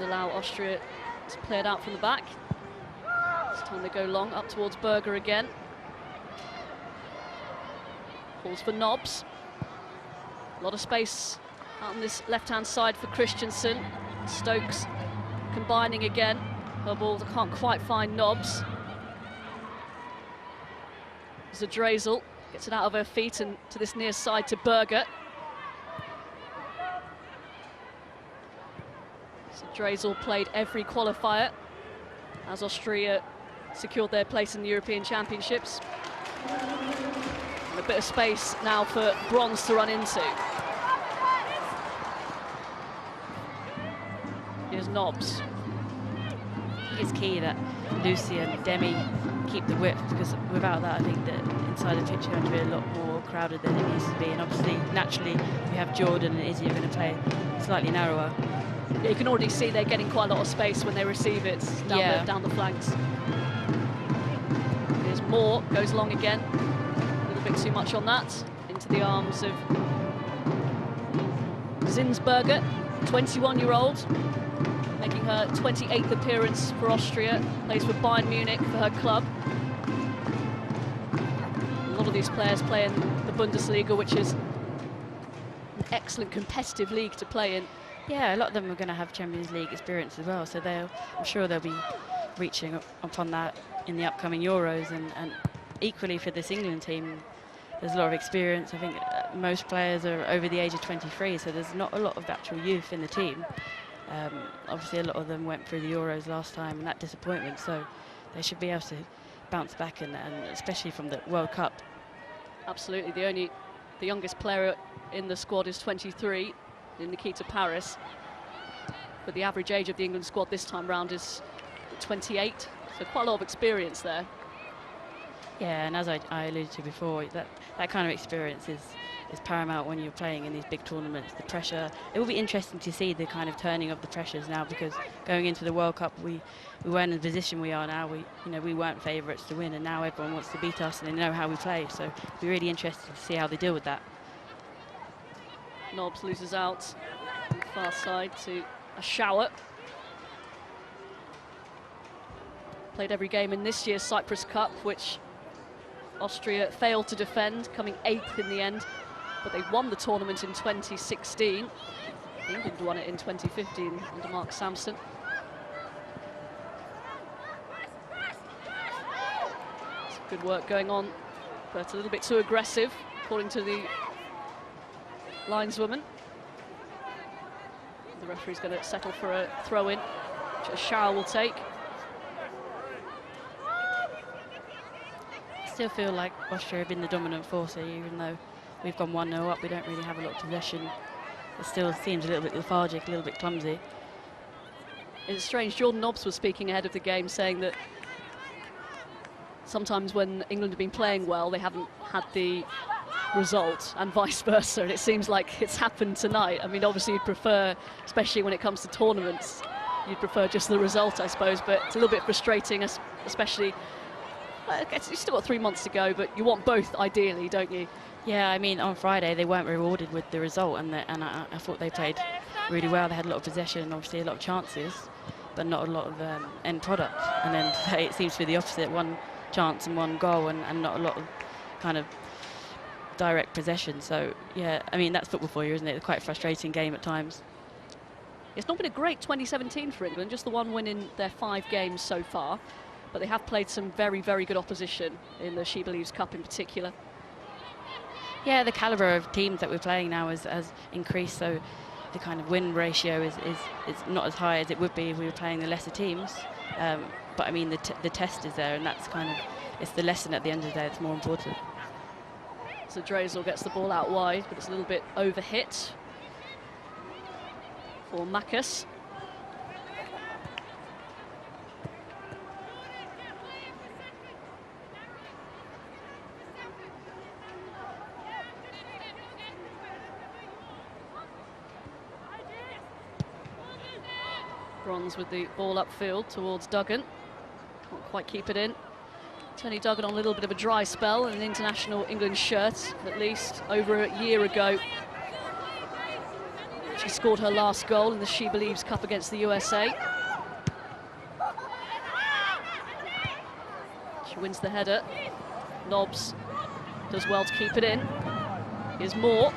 and allow Austria to play it out from the back. This time they go long, up towards Berger again. Calls for Nobbs. A lot of space out on this left-hand side for Christensen. Stokes combining again. Her ball can't quite find Nobbs. Zadrazil gets it out of her feet and to this near side to Berger. Zadrazil played every qualifier as Austria secured their place in the European Championships. And a bit of space now for Bronze to run into. Here's Nobbs. It's key that Lucy and Demi keep the width, because without that I think that inside the pitch going to be a lot more crowded than it needs to be, and obviously naturally we have Jordan and Izzy are going to play slightly narrower. Yeah, you can already see they're getting quite a lot of space when they receive it down the flanks. Here's Moore, goes long again, a little bit too much on that, into the arms of Zinsberger, 21-year-old. Making her 28th appearance for Austria, plays for Bayern Munich for her club. A lot of these players play in the Bundesliga, which is an excellent competitive league to play in. Yeah, a lot of them are going to have Champions League experience as well, so I'm sure they'll be reaching upon that in the upcoming Euros, and equally for this England team, there's a lot of experience. I think most players are over the age of 23, so there's not a lot of actual youth in the team. Obviously a lot of them went through the Euros last time and that disappointment, so they should be able to bounce back, and especially from the World Cup. Absolutely, the youngest player in the squad is 23, in Nikita Paris, but the average age of the England squad this time round is 28, so quite a lot of experience there. Yeah, and as I alluded to before, that kind of experience is paramount when you're playing in these big tournaments. The pressure, it will be interesting to see the kind of turning of the pressures now, because going into the World Cup we weren't in the position we are now. We weren't favourites to win, and now everyone wants to beat us and they know how we play, so it'll be really interesting to see how they deal with that. Nobbs loses out on the far side to a shower. Played every game in this year's Cyprus Cup, which Austria failed to defend, coming 8th in the end, but they won the tournament in 2016. England won it in 2015 under Mark Sampson. Some good work going on, but a little bit too aggressive, according to the lineswoman. The referee's going to settle for a throw-in, which Ashar will take. I still feel like Austria have been the dominant force here, even though we've gone 1-0 up. We don't really have a lot of possession. It still seems a little bit lethargic, a little bit clumsy. It's strange, Jordan Nobbs was speaking ahead of the game, saying that sometimes when England have been playing well, they haven't had the result, and vice versa, and it seems like it's happened tonight. I mean, obviously you'd prefer, especially when it comes to tournaments, you'd prefer just the result, I suppose, but it's a little bit frustrating, especially, you've still got 3 months to go, but you want both ideally, don't you? Yeah, I mean, on Friday they weren't rewarded with the result, and I thought they played really well. They had a lot of possession, obviously a lot of chances, but not a lot of end product. And then today it seems to be the opposite, one chance and one goal, and not a lot of kind of direct possession. So yeah, I mean, that's football for you, isn't it? It's quite a frustrating game at times. It's not been a great 2017 for England, just the one win in their 5 games so far, but they have played some very, very good opposition in the She Believes Cup in particular. Yeah, the calibre of teams that we're playing now has increased, so the kind of win ratio is not as high as it would be if we were playing the lesser teams. But I mean, the test is there, and that's kind of, it's the lesson at the end of the day that's more important. So Zadrazil gets the ball out wide, but it's a little bit overhit for Makas. Bronze with the ball upfield towards Duggan. Can't quite keep it in. Tony Duggan on a little bit of a dry spell in an international England shirt, at least over a year ago. She scored her last goal in the She Believes Cup against the USA. She wins the header. Nobbs does well to keep it in. Here's Moore.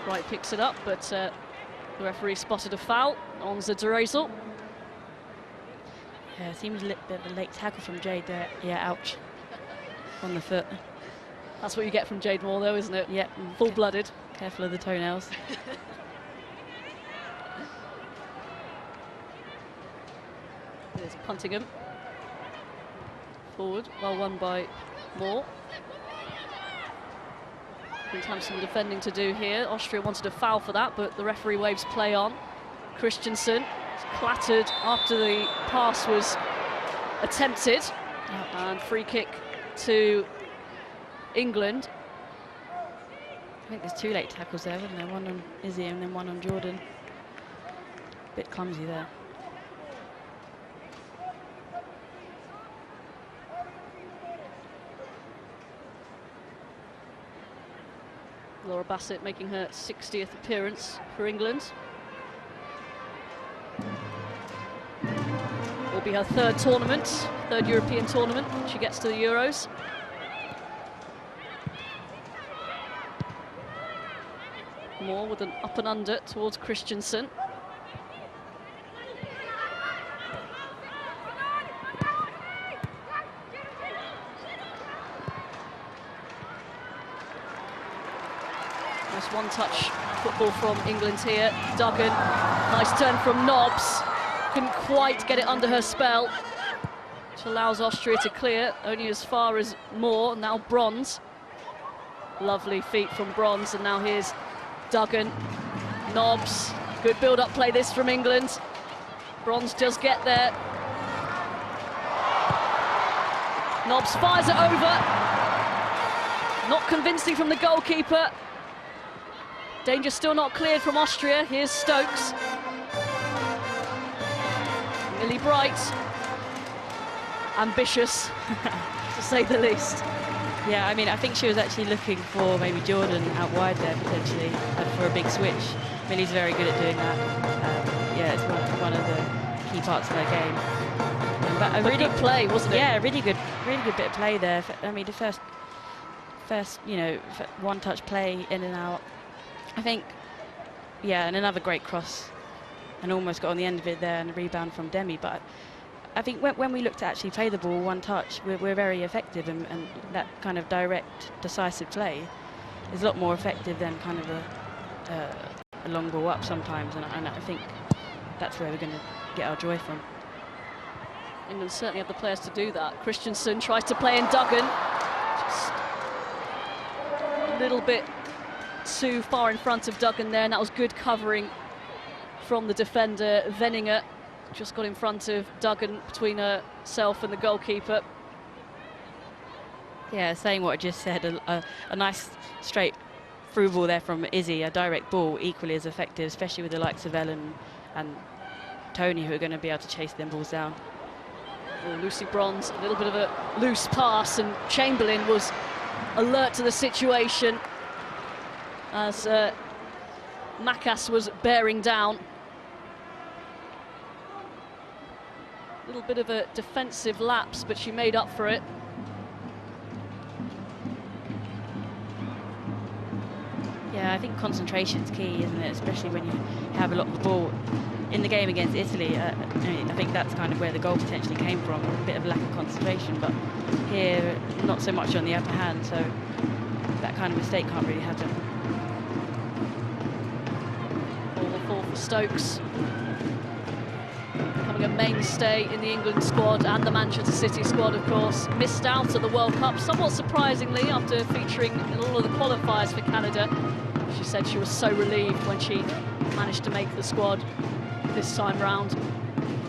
Wright picks it up, but the referee spotted a foul on Zadrezel. Yeah, seems a little bit of a late tackle from Jade there. Yeah, ouch. On the foot. That's what you get from Jade Moore, though, isn't it? Yep. Full-blooded. Careful of the toenails. There's Puntingham. Forward, well won by Moore. Going to have some defending to do here. Austria wanted a foul for that, but the referee waves play on. Christensen is clattered after the pass was attempted. And free kick to England. I think there's 2 late tackles there, wasn't there? One on Izzy and then one on Jordan. Bit clumsy there. Laura Bassett making her 60th appearance for England. Will be her 3rd tournament, 3rd European tournament. She gets to the Euros. Moore with an up and under towards Christensen. Nice one-touch football from England here. Duggan, nice turn from Nobbs. Couldn't quite get it under her spell, which allows Austria to clear only as far as Moore. Now Bronze. Lovely feet from Bronze, and now here's Duggan. Nobbs. Good build-up play this from England. Bronze does get there. Nobbs fires it over. Not convincing from the goalkeeper. Danger still not cleared from Austria. Here's Stokes. Millie Bright. Ambitious, to say the least. Yeah, I mean, I think she was actually looking for maybe Jordan out wide there, potentially, for a big switch. Millie's very good at doing that. Yeah, it's one of the key parts of her game. But a really good play, wasn't it? Yeah, really good bit of play there. I mean, the first, one-touch play in and out. I think, yeah, and another great cross, and almost got on the end of it there, and a rebound from Demi. But I think when we look to actually play the ball one touch, we're very effective, and that kind of direct, decisive play is a lot more effective than kind of a long ball up sometimes, and I think that's where we're going to get our joy from. England certainly have the players to do that. Christensen tries to play in Duggan. Just a little bit too far in front of Duggan there, and that was good covering from the defender. Veninger just got in front of Duggan between herself and the goalkeeper. Yeah, saying what I just said, a nice straight through ball there from Izzy, a direct ball, equally as effective, especially with the likes of Ellen and Tony, who are going to be able to chase them balls down. Oh, Lucy Bronze, a little bit of a loose pass, and Chamberlain was alert to the situation as Macas was bearing down. A little bit of a defensive lapse, but she made up for it. Yeah, I think concentration's key, isn't it? Especially when you have a lot of the ball. In the game against Italy, I think that's kind of where the goal potentially came from, a bit of lack of concentration, but here, not so much on the upper hand, so that kind of mistake can't really happen. Ball for Stokes. Becoming a mainstay in the England squad and the Manchester City squad, of course. Missed out at the World Cup, somewhat surprisingly, after featuring in all of the qualifiers for Canada. She said she was so relieved when she managed to make the squad this time round.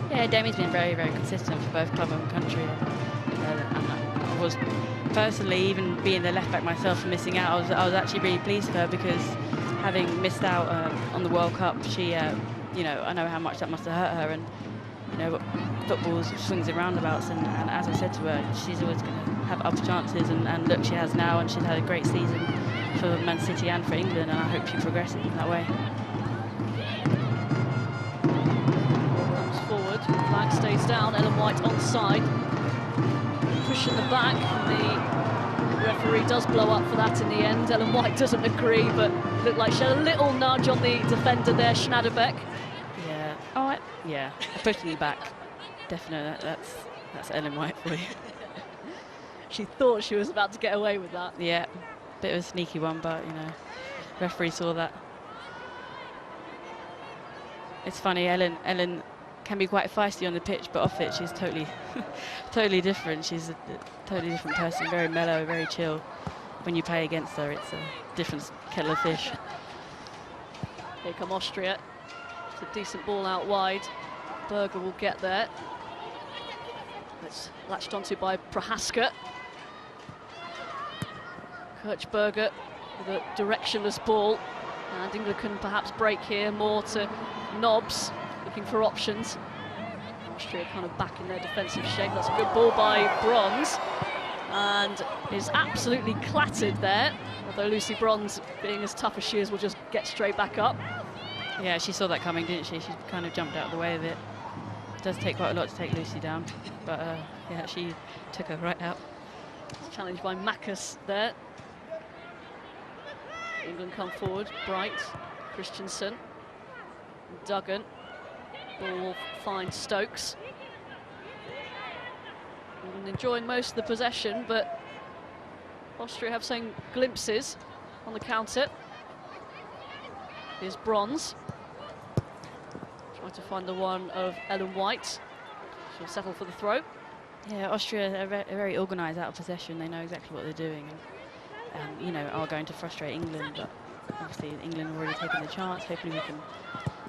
Yeah, Demi's been very, very consistent for both club and country. And I was personally, even being the left back myself and missing out, I was actually really pleased for her, because having missed out on the World Cup, she, I know how much that must have hurt her, and football swings and roundabouts, and as I said to her, she's always going to have up chances, and look, she has now, and she's had a great season for Man City and for England, and I hope she progresses in that way. Comes forward, flag stays down, Ellen White onside. Push in the back, the referee does blow up for that in the end. Ellen White doesn't agree, but it looked like she had a little nudge on the defender there, Schnaderbeck. Yeah, yeah, pushing the back, definitely, that's Ellen White for you. She thought she was about to get away with that. Yeah, bit of a sneaky one, but you know, referee saw that. It's funny, Ellen can be quite feisty on the pitch, but off it she's totally different. She's a totally different person, very mellow, very chill. When you play against her, it's a different kettle of fish. Here come Austria. It's a decent ball out wide. Berger will get there. It's latched onto by Prohaska. Kirchberger with a directionless ball, and England can perhaps break here. More to Nobbs, looking for options. Austria kind of back in their defensive shape. That's a good ball by Bronze, and is absolutely clattered there. Although Lucy Bronze, being as tough as she is, will just get straight back up. Yeah, she saw that coming, didn't she? She kind of jumped out of the way of it. It does take quite a lot to take Lucy down, but yeah, she took her right out. Challenged by Macus there. England come forward, Bright, Christensen, Duggan. Ball will find Stokes. England enjoying most of the possession, but Austria have seen glimpses on the counter. Here's Bronze. Try to find the one of Ellen White. She'll settle for the throw. Yeah, Austria are very organised out of possession. They know exactly what they're doing, and you know, are going to frustrate England. But obviously, England have already taken the chance. Hopefully, we can,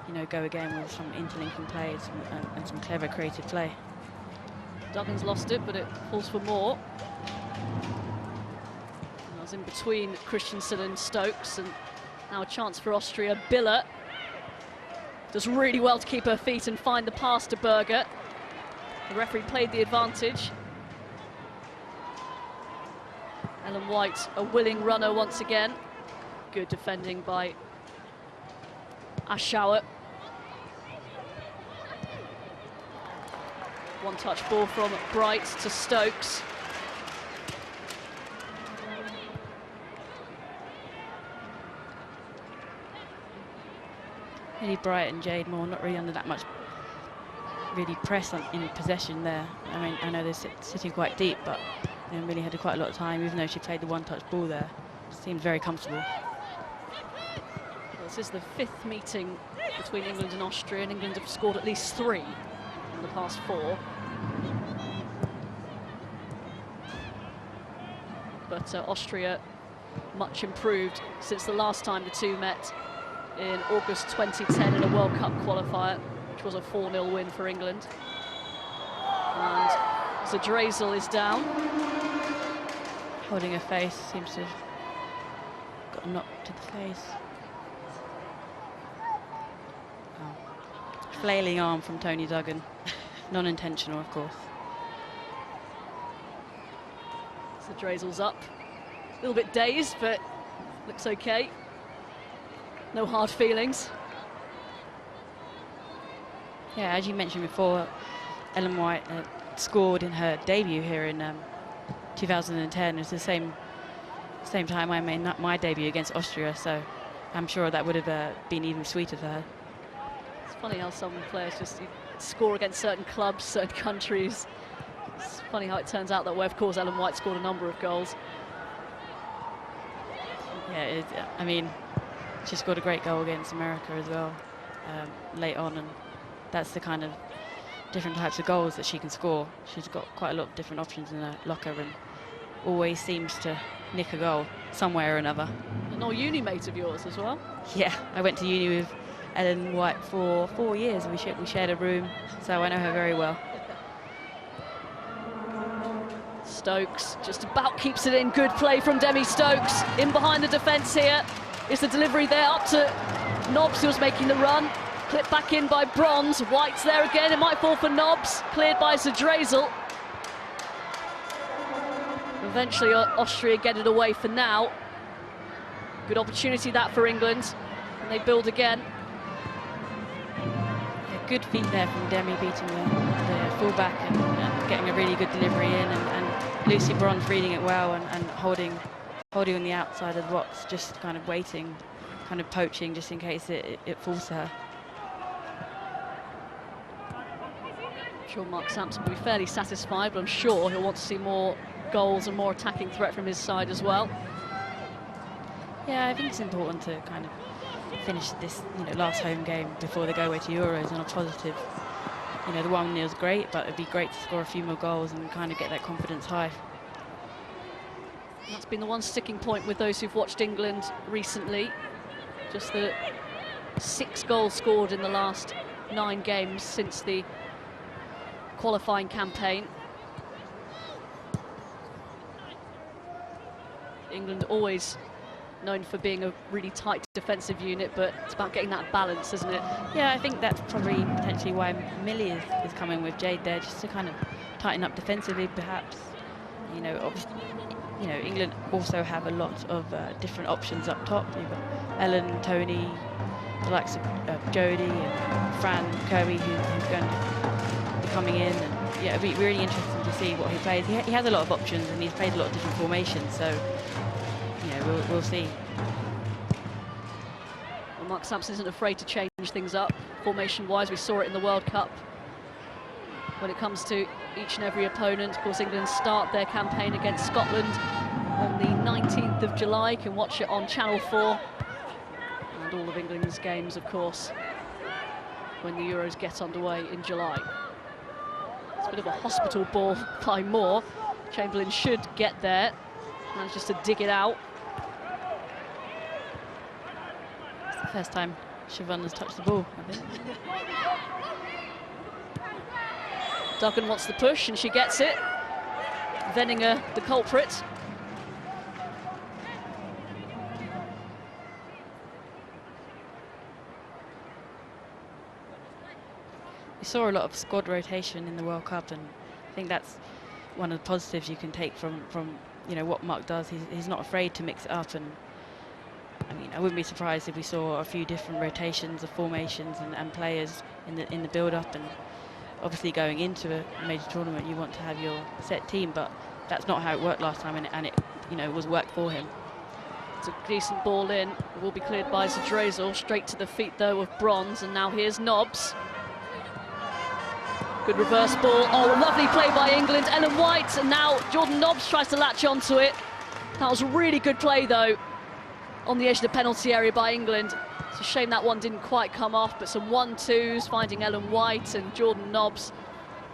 you know, go again with some interlinking play and some clever, creative play. Duggan's lost it, but it falls for more. And I was in between Christensen and Stokes, and now a chance for Austria. Biller does really well to keep her feet and find the pass to Berger. The referee played the advantage. Ellen White, a willing runner once again. Good defending by Aschauer. One-touch ball from Bright to Stokes. Really Bright and Jade Moore not really under that much press in possession there. I mean, I know they're sitting quite deep, but they really had quite a lot of time, even though she played the one-touch ball there. Seemed very comfortable. This is the 5th meeting between England and Austria, and England have scored at least 3 in the past 4. But Austria much improved since the last time the two met in August 2010 in a World Cup qualifier, which was a 4-0 win for England. And Zadrazil is down. Holding her face, seems to have got a knock to the face. Oh. Flailing arm from Tony Duggan. Non-intentional, of course. Zadrazil's up. A little bit dazed, but looks okay. No hard feelings. Yeah, as you mentioned before, Ellen White scored in her debut here in 2010. It's the same time I made my debut against Austria, so I'm sure that would have been even sweeter for her. It's funny how some players just score against certain clubs, certain countries. It's funny how it turns out that way. Of course, Ellen White scored a number of goals. Yeah, I mean, she scored a great goal against America as well, late on, and that's the kind of different types of goals that she can score. She's got quite a lot of different options in her locker and always seems to nick a goal somewhere or another. An old uni mate of yours as well? Yeah, I went to uni with Ellen White for 4 years. We shared a room, so I know her very well. Stokes just about keeps it in. Good play from Demi Stokes. In behind the defence here. Is the delivery there up to Nobbs, who was making the run. Clipped back in by Bronze. White's there again. It might fall for Nobbs. Cleared by Zadrazil. Eventually Austria get it away for now. Good opportunity that for England, and they build again. Yeah, good feet there from Demi, beating the fullback and getting a really good delivery in, and Lucy Bronze reading it well and holding on the outside of the box, just kind of waiting, kind of poaching just in case it falls to her. I'm sure Mark Sampson will be fairly satisfied, but I'm sure he'll want to see more goals and more attacking threat from his side as well. Yeah, I think it's important to kind of finish this, last home game before they go away to Euros on a positive. The 1-0's great, but it'd be great to score a few more goals and kind of get that confidence high. That's been the one sticking point with those who've watched England recently. Just the 6 goals scored in the last 9 games since the qualifying campaign. England always known for being a really tight defensive unit, but it's about getting that balance, isn't it? Yeah, I think that's probably potentially why Millie is coming with Jade there, just to kind of tighten up defensively, perhaps. Obviously, England also have a lot of different options up top. You've got Ellen, Tony, the likes of Jodie and Fran Kirby, who's going to be coming in. And yeah, it'll be really interesting to see what he plays. He has a lot of options, and he's played a lot of different formations, so we'll see. Well, Mark Sampson isn't afraid to change things up formation-wise. We saw it in the World Cup. When it comes to each and every opponent, of course, England start their campaign against Scotland on the 19th of July. You can watch it on Channel 4. And all of England's games, of course, when the Euros get underway in July. It's a bit of a hospital ball by Moore. Chamberlain should get there. Manages to dig it out. It's the first time Siobhan has touched the ball, I think. Duggan wants the push, and she gets it. Venninger, the culprit. We saw a lot of squad rotation in the World Cup, and I think that's one of the positives you can take from what Mark does. He's not afraid to mix it up, and I mean, I wouldn't be surprised if we saw a few different rotations of formations and players in the build-up. And obviously, going into a major tournament, you want to have your set team, but that's not how it worked last time, and it was work for him. It's a decent ball in. It will be cleared by Zadrozel. Straight to the feet, though, of Bronze, and now here's Nobbs. Good reverse ball. Oh, lovely play by England. Ellen White, and now Jordan Nobbs tries to latch onto it. That was a really good play, though, on the edge of the penalty area by England. It's a shame that one didn't quite come off, but some 1-2s, finding Ellen White and Jordan Nobbs.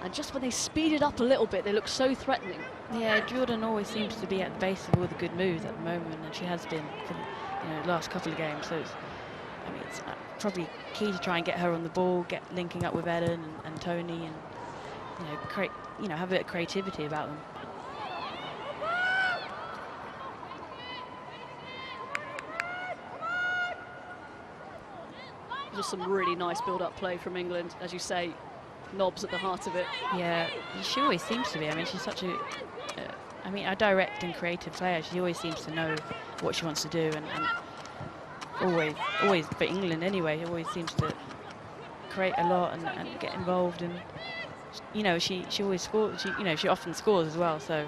And just when they speed it up a little bit, they look so threatening. Yeah, Jordan always seems to be at the base of all the good moves at the moment, and she has been for the last couple of games. So it's probably key to try and get her on the ball, linking up with Ellen and Tony, and have a bit of creativity about them. Just some really nice build-up play from England, as you say. Nobbs at the heart of it. Yeah, she always seems to be. I mean, she's such a direct and creative player. She always seems to know what she wants to do, and always for England anyway, always seems to create a lot and get involved. And she always scores. She often scores as well. So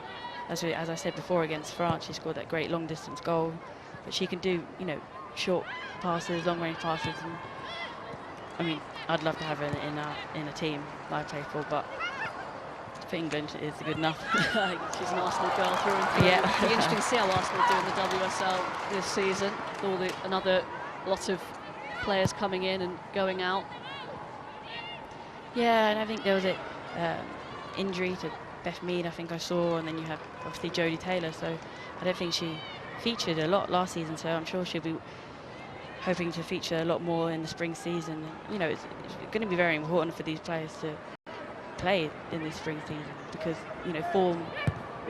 as I said before, against France, she scored that great long distance goal. But she can do short passes, long range passes, and I mean, I'd love to have her in a team I play for, but for England it is good enough. She's an Arsenal girl through and through. Yeah. It'll be interesting to see how Arsenal do in the WSL this season. Another lot of players coming in and going out. Yeah, and I think there was an injury to Beth Mead, I think I saw, and then you have obviously Jodie Taylor, so I don't think she featured a lot last season, so I'm sure she'll be hoping to feature a lot more in the spring season. It's going to be very important for these players to play in this spring season, because form,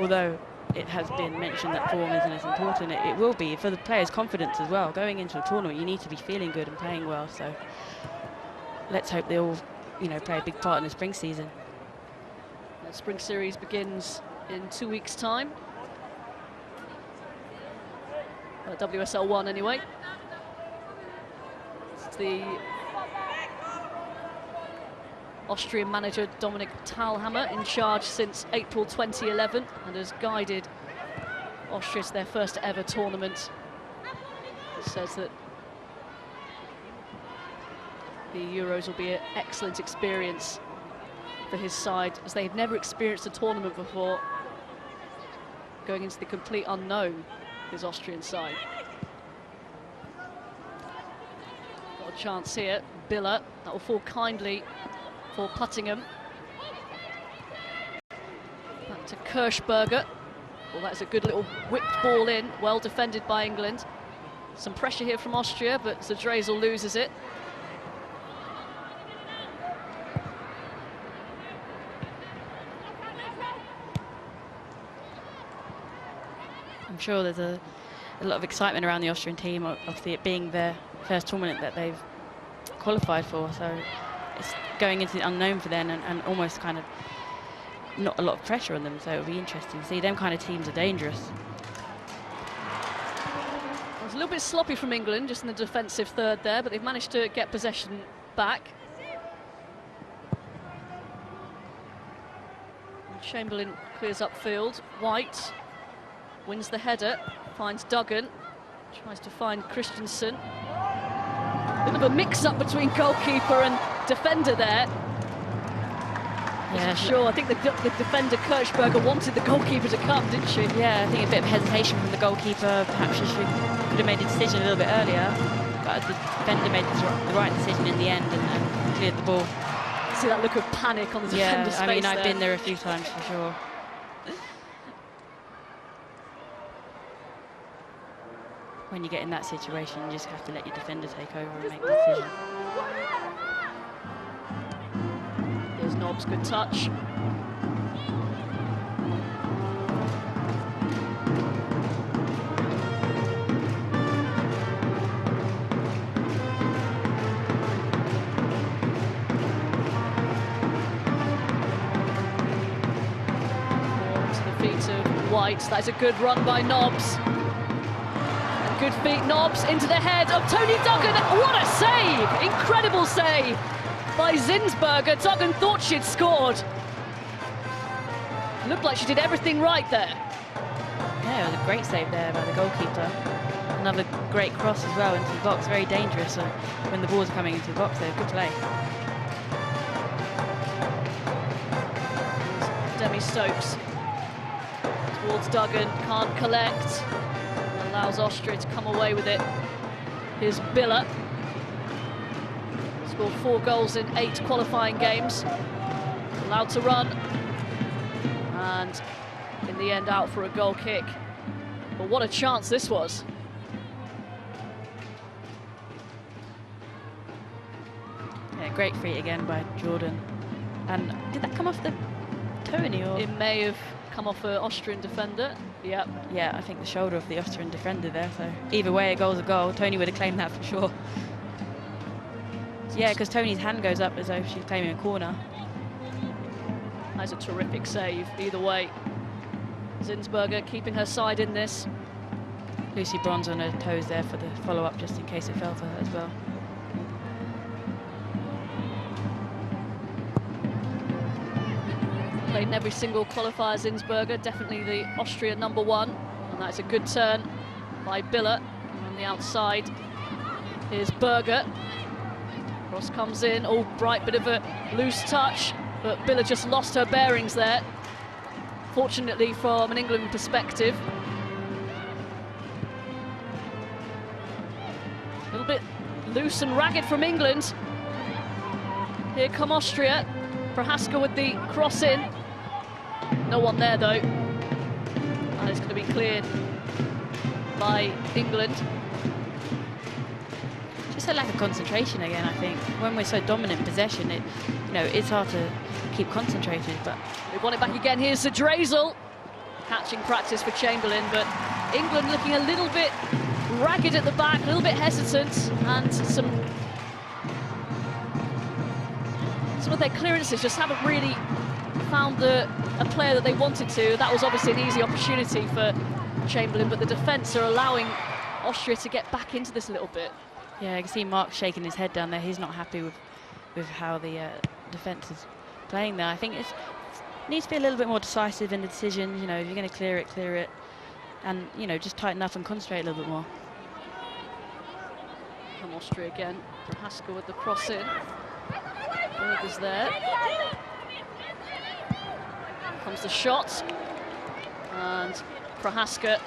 although it has been mentioned that form isn't as important, it will be for the players' confidence as well. Going into a tournament, you need to be feeling good and playing well, so let's hope they all play a big part in the spring season. The spring series begins in 2 weeks' time. WSL 1 anyway. It's the Austrian manager Dominik Thalhammer, in charge since April 2011 and has guided Austria to their first ever tournament. He says that the Euros will be an excellent experience for his side, as they've never experienced a tournament before, going into the complete unknown, his Austrian side. Got a chance here, Biller, that will fall kindly for Puttingham. Back to Kirschberger. Well, that's a good little whipped ball in, well defended by England. Some pressure here from Austria, but Zadrezel loses it. I'm sure there's a lot of excitement around the Austrian team, obviously it being their first tournament that they've qualified for, so it's going into the unknown for them, and almost kind of not a lot of pressure on them, so it'll be interesting to see. Them kind of teams are dangerous. It was a little bit sloppy from England, just in the defensive third there, but they've managed to get possession back. And Chamberlain clears upfield. White wins the header, finds Duggan, tries to find Christensen. Bit of a mix-up between goalkeeper and defender there. Yeah, sure. I think the defender Kirschberger wanted the goalkeeper to come, didn't she? Yeah, I think a bit of hesitation from the goalkeeper. Perhaps she could have made a decision a little bit earlier, but the defender made the right decision in the end and cleared the ball. See that look of panic on the defender's face. I mean, I've there. been there a few times for sure. When you get in that situation, you just have to let your defender take over and make the decision. Here's Nobbs, good touch. To the feet of White. That's a good run by Nobbs. Good feet, Nobbs, into the head of Tony Duggan. What a save! Incredible save by Zinsberger. Duggan thought she'd scored. Looked like she did everything right there. Yeah, it was a great save there by the goalkeeper. Another great cross as well into the box, very dangerous when the balls are coming into the box there. Good play. Demi Stokes towards Duggan, can't collect. Allows Austria to come away with it. Here's Biller. Scored 4 goals in 8 qualifying games. Allowed to run. And in the end out for a goal kick. But what a chance this was. Yeah, great feat again by Jordan. And did that come off the Tony or? It may have come off an Austrian defender. Yep. Yeah, I think the shoulder of the Austrian defender there, so either way, a goal's a goal. Tony would have claimed that for sure. Yeah, because Tony's hand goes up as though she's claiming a corner. That's a terrific save, either way. Zinsberger keeping her side in this. Lucy Bronze on her toes there for the follow-up, just in case it fell to her as well. Played in every single qualifier, Zinsberger, definitely the Austria #1. And that's a good turn by Biller on the outside. Here's Berger. Cross comes in, all bright, bit of a loose touch, but Biller just lost her bearings there. Fortunately from an England perspective. A little bit loose and ragged from England. Here come Austria. Prohaska with the cross in. No one there though. And it's going to be cleared by England. Just a lack of concentration again, I think. When we're so dominant in possession, it's hard to keep concentrated. But they want it back again. Here's Zadrezel. Catching practice for Chamberlain, but England looking a little bit ragged at the back, a little bit hesitant, and some of their clearances just haven't really found a player that they wanted to. That was obviously an easy opportunity for Chamberlain, but the defence are allowing Austria to get back into this a little bit. Yeah, I can see Mark shaking his head down there. He's not happy with how the defence is playing there. I think it needs to be a little bit more decisive in the decisions. You know, if you're going to clear it, and you know, just tighten up and concentrate a little bit more. From Austria again, Prohaska with the cross in. Berger's there. Comes the shot, and Prohaska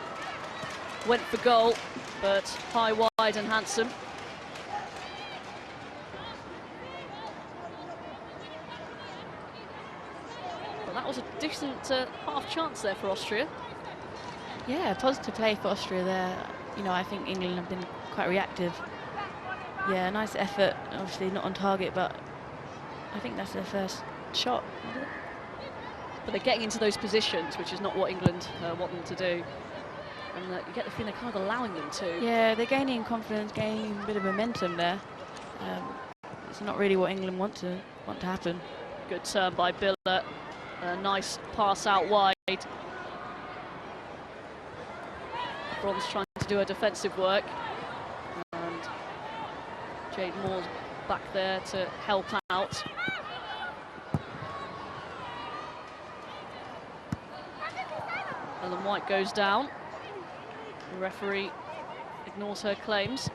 went for goal, but high, wide, and handsome. Well, that was a decent half chance there for Austria. Yeah, positive play for Austria there. You know, I think England have been quite reactive. Yeah, nice effort. Obviously not on target, but I think that's their first shot. But they're getting into those positions, which is not what England want them to do. And you get the feeling they're kind of allowing them to. Yeah, they're gaining confidence, gaining a bit of momentum there. It's not really what England want to happen. Good turn by Biller. A nice pass out wide. Bronze trying to do her defensive work. And Jade Moore's back there to help out. Ellen White goes down. The referee ignores her claims.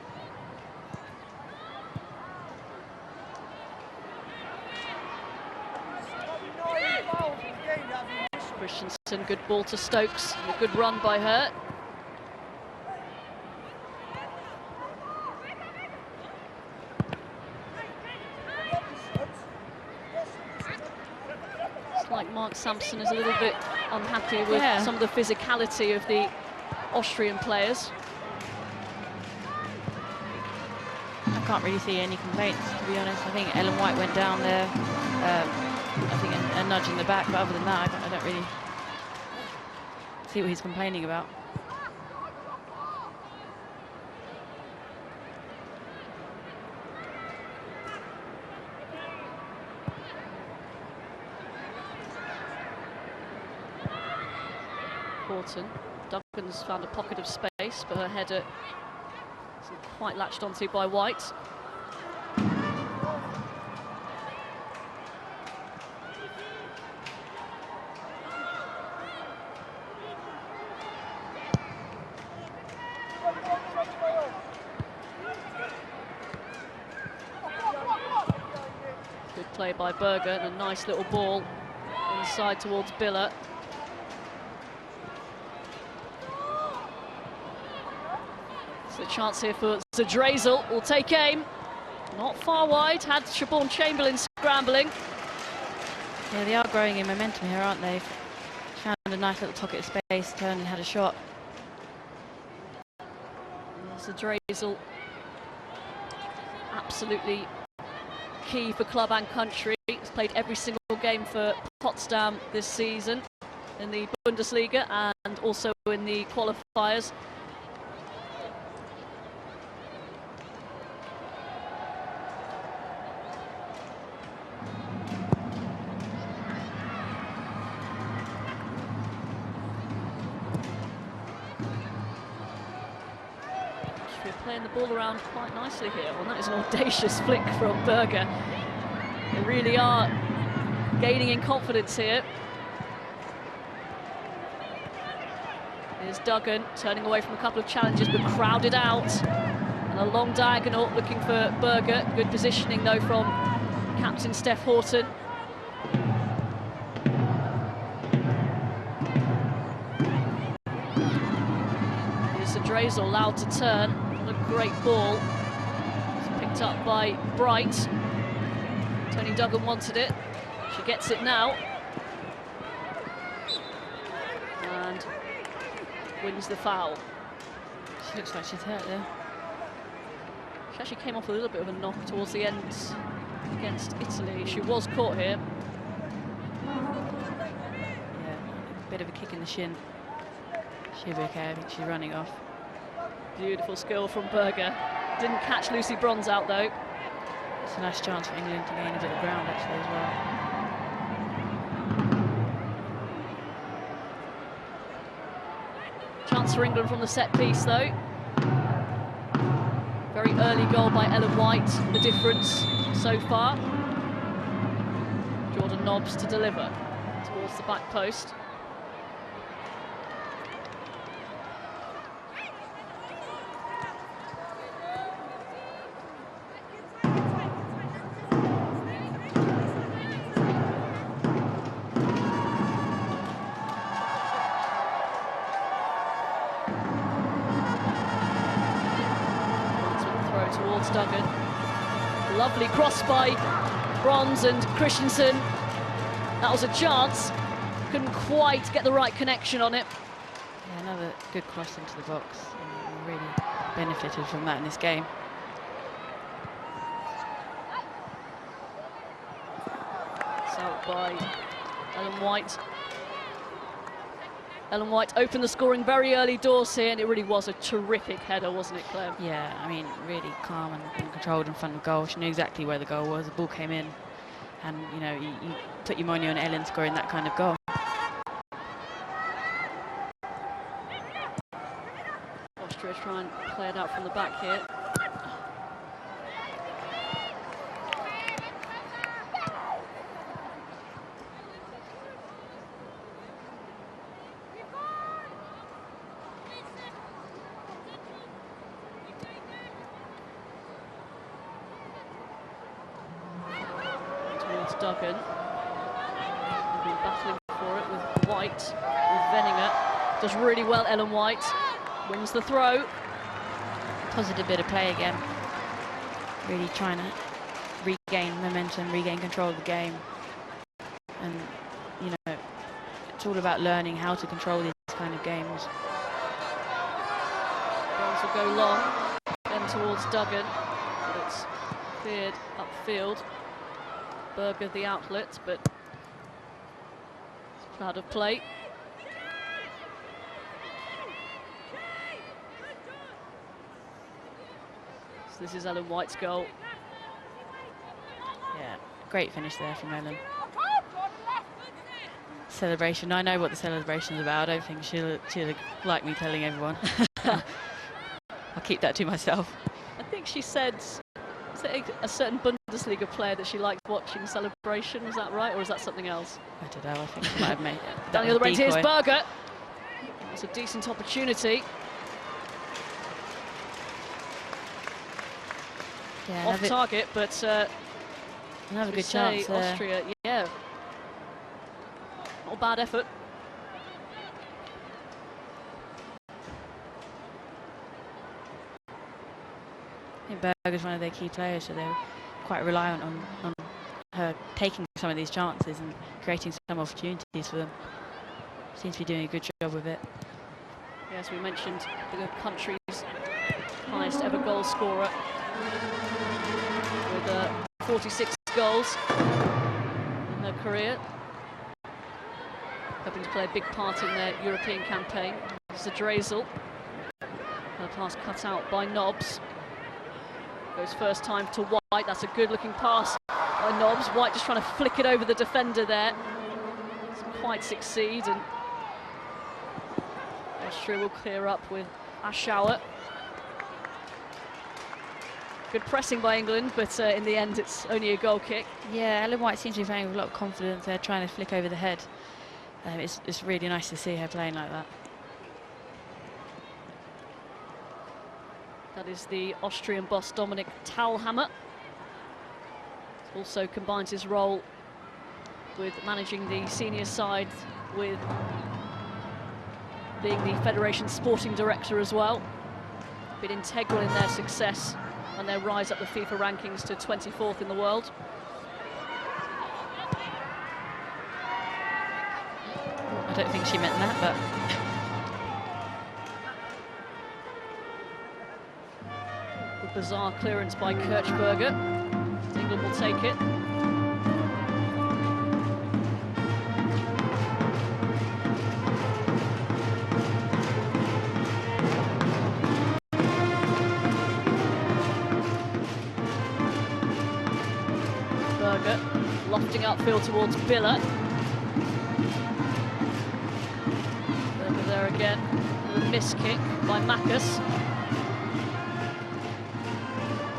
Christensen, good ball to Stokes. A good run by her. It's like Mark Sampson is a little bit unhappy with some of the physicality of the Austrian players. I can't really see any complaints, to be honest. I think Ellen White went down there. I think a nudge in the back, but other than that, I don't really see what he's complaining about. Horton. Duggan's found a pocket of space, but her header isn't quite latched onto by White. Good play by Berger and a nice little ball inside towards Biller. A chance here for Zadrezel, will take aim. Not far wide, had Siobhan Chamberlain scrambling. Yeah, they are growing in momentum here, aren't they? Found a nice little pocket of space, turned and had a shot. Zadrezel, absolutely key for club and country. He's played every single game for Potsdam this season in the Bundesliga and also in the qualifiers. Playing the ball around quite nicely here. Well, that is an audacious flick from Berger. They really are gaining in confidence here. Here's Duggan turning away from a couple of challenges, but crowded out. And a long diagonal looking for Berger. Good positioning though from captain Steph Horton. Here's Zadrezel allowed to turn. A great ball. It's picked up by Bright. Tony Duggan wanted it. She gets it now. And wins the foul. She looks like she's hurt there. She actually came off a little bit of a knock towards the end against Italy. She was caught here. Yeah, a bit of a kick in the shin. She'll be okay. I think she's running off. Beautiful skill from Berger. Didn't catch Lucy Bronze out though. It's a nice chance for England to gain a bit of ground actually as well. Chance for England from the set piece though. Very early goal by Ellen White, the difference so far. Jordan Nobbs to deliver towards the back post. Towards Duggan. Lovely cross by Bronze and Christensen. That was a chance. Couldn't quite get the right connection on it. Yeah, another good cross into the box. And really benefited from that in this game. It's out by Ellen White. Ellen White opened the scoring very early doors here, and it really was a terrific header, wasn't it, Claire? Yeah, I mean, really calm and controlled in front of goal. She knew exactly where the goal was. The ball came in, and, you know, you put your money on Ellen scoring that kind of goal. Austria try and play it out from the back here. Duggan. They've been battling for it with White, with Veninger. Does really well, Ellen White. Wins the throw. Positive bit of play again. Really trying to regain momentum, regain control of the game. And, you know, it's all about learning how to control these kind of games. Balls will go long, then towards Duggan, but it's cleared upfield. Berger the outlet, but it's out of play. So this is Ellen White's goal. Yeah, great finish there from Ellen. Celebration. I know what the celebration is about. I don't think she'll like me telling everyone. I'll keep that to myself. I think she said a certain Bundesliga player that she liked watching celebration. Was that right, or is that something else? I don't know. I think she might have made it. Down the other end, here's Berger. It's a decent opportunity. Yeah, off target, but another good chance. Austria, yeah, not a bad effort. I think Berger's one of their key players, so they're quite reliant on her taking some of these chances and creating some opportunities for them. Seems to be doing a good job with it. Yes, we mentioned the country's highest ever goal scorer with 46 goals in her career, hoping to play a big part in their European campaign. It's a Drezel. Her pass cut out by Nobbs. Goes first time to White. That's a good looking pass by Nobbs. White just trying to flick it over the defender there. Doesn't quite succeed, and Austria will clear up with Aschauer. Good pressing by England, but in the end it's only a goal kick. Yeah, Ellen White seems to be playing with a lot of confidence. They're trying to flick over the head. It's really nice to see her playing like that. That is the Austrian boss Dominik Thalhammer. Also combines his role with managing the senior side with being the Federation sporting director as well. Been integral in their success and their rise up the FIFA rankings to 24th in the world. I don't think she meant that, but... Bizarre clearance by Kirchberger. England will take it. Berger lofting upfield towards Biller. Berger there again. A miss kick by Mackes.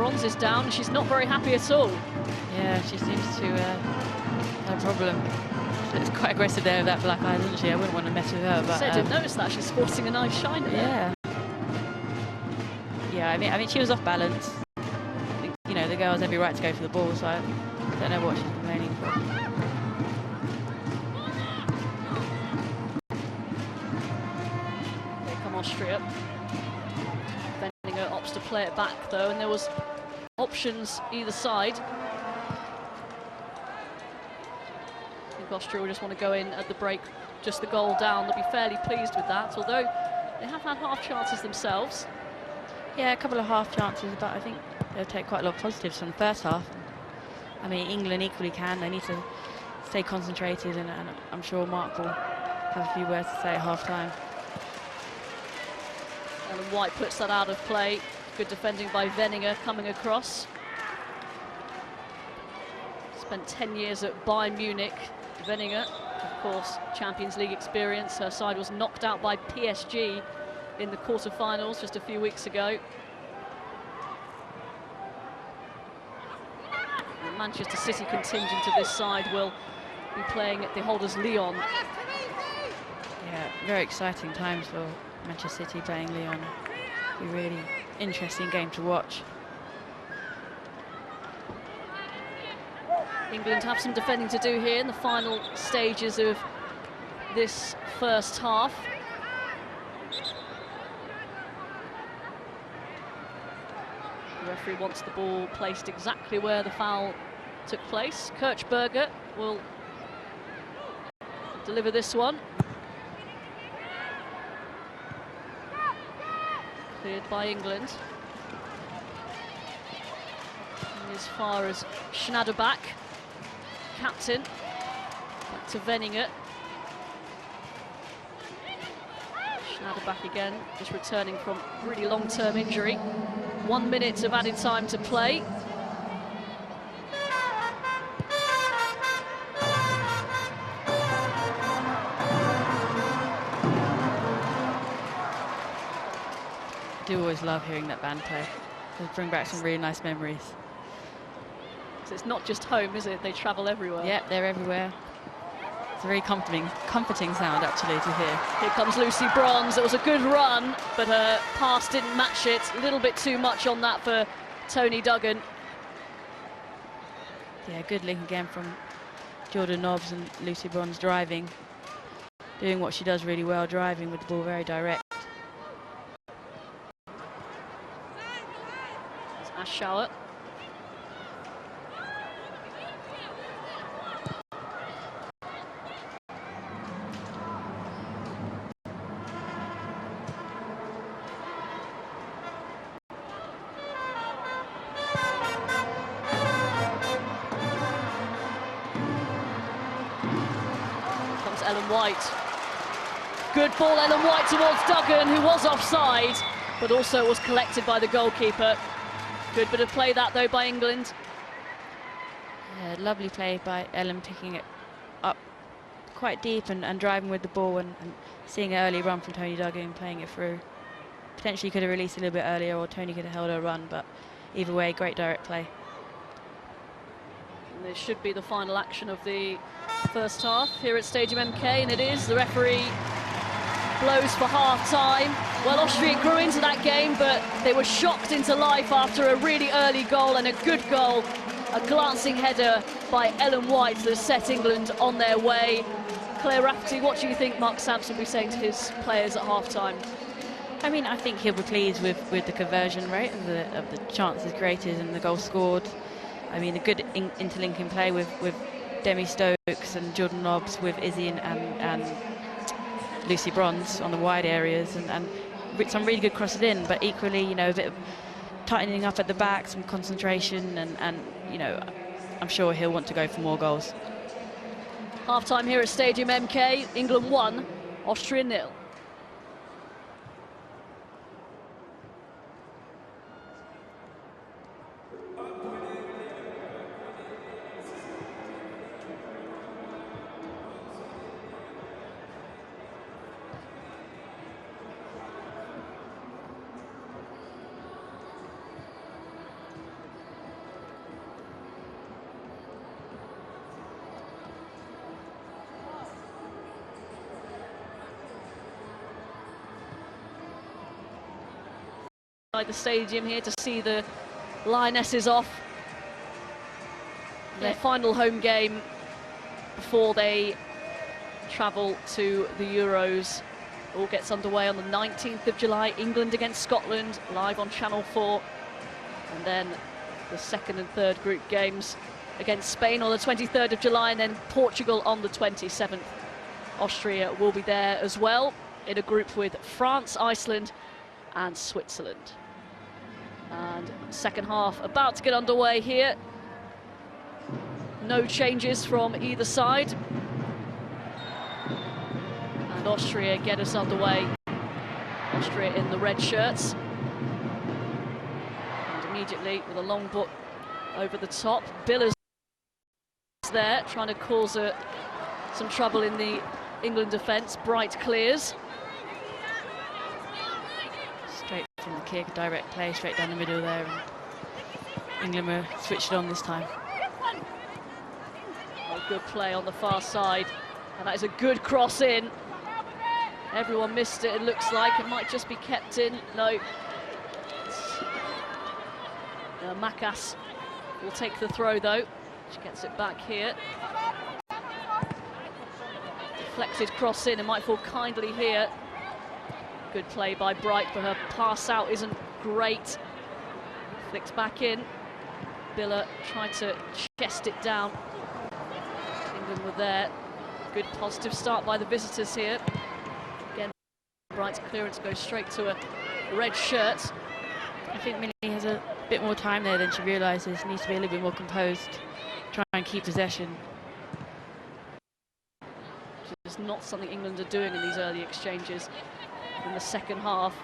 Bronze is down, and she's not very happy at all. Yeah, she seems to have a problem. It's quite aggressive there with that black eye, isn't she? I wouldn't want to mess with her. But I didn't notice that. She's sporting a nice shiner there. Yeah. I mean, she was off balance. You know, the girl has every right to go for the ball, so I don't know what she's complaining for. Here come Austria. Benninger opts to play it back though, and there was options either side. I think Austria will just want to go in at the break, just the goal down. They'll be fairly pleased with that, although they have had half chances themselves. Yeah, a couple of half chances, but I think they'll take quite a lot of positives from the first half. I mean, England equally can. They need to stay concentrated, and I'm sure Mark will have a few words to say at half-time. Ellen White puts that out of play. Good defending by Benninger coming across. Spent 10 years at Bayern Munich. Benninger, of course, Champions League experience. Her side was knocked out by PSG in the quarter-finals just a few weeks ago. The Manchester City contingent of this side will be playing at the holders Lyon. Yeah, very exciting times for Manchester City playing Lyon. Be a really interesting game to watch. England have some defending to do here in the final stages of this first half. The referee wants the ball placed exactly where the foul took place. Kirchberger will deliver this one. Cleared by England. And as far as Schneiderbach, captain, back to Benninger. Schneiderbach again, just returning from really long-term injury. 1 minute of added time to play. I do always love hearing that band play. They bring back some really nice memories. So it's not just home, is it? They travel everywhere. Yeah, they're everywhere. It's a very comforting sound, actually, to hear. Here comes Lucy Bronze. It was a good run, but her pass didn't match it. A little bit too much on that for Toni Duggan. Yeah, good link again from Jordan Nobbs and Lucy Bronze driving. Doing what she does really well, driving with the ball very direct. It's Aschauer. Ellen White. Good ball, Ellen White towards Duggan, who was offside, but also was collected by the goalkeeper. Good bit of play that, though, by England. Yeah, lovely play by Ellen, picking it up quite deep and driving with the ball and seeing an early run from Toni Duggan and playing it through. Potentially could have released a little bit earlier, or Toni could have held her run, but either way, great direct play. And this should be the final action of the first half here at Stadium MK, and it is. The referee blows for half-time. Well, Austria grew into that game, but they were shocked into life after a really early goal, and a good goal. A glancing header by Ellen White that set England on their way. Claire Rafferty, what do you think Mark Sampson will be saying to his players at half-time? I mean, I think he'll be pleased with the conversion rate of the chances created and the goal scored. I mean, a good interlinking play with Demi Stokes and Jordan Nobbs, with Izzy and Lucy Bronze on the wide areas, and some really good crosses in, but equally, you know, a bit of tightening up at the back, some concentration, and you know, I'm sure he'll want to go for more goals. Half-time here at Stadium MK, England 1, Austria 0. inside the stadium here to see the Lionesses off. Their final home game before they travel to the Euros. All gets underway on the 19th of July, England against Scotland, live on Channel 4. And then the second and third group games against Spain on the 23rd of July, and then Portugal on the 27th. Austria will be there as well, in a group with France, Iceland and Switzerland. And second half about to get underway here. No changes from either side. And Austria get us underway. Austria in the red shirts. And immediately with a long ball over the top. Biller's there, trying to cause some trouble in the England defence. Bright clears. Straight from the kick, direct play, straight down the middle there. And England were switched on this time. Oh, good play on the far side. And that is a good cross in. Everyone missed it, it looks like. It might just be kept in. No. Makas will take the throw, though. She gets it back here. Deflected cross in, it might fall kindly here. Good play by Bright, but her pass out isn't great. Flicks back in. Biller tried to chest it down. England were there. Good positive start by the visitors here. Again, Bright's clearance goes straight to a red shirt. I think Millie has a bit more time there than she realises. Needs to be a little bit more composed, try and keep possession. Which is not something England are doing in these early exchanges. In the second half,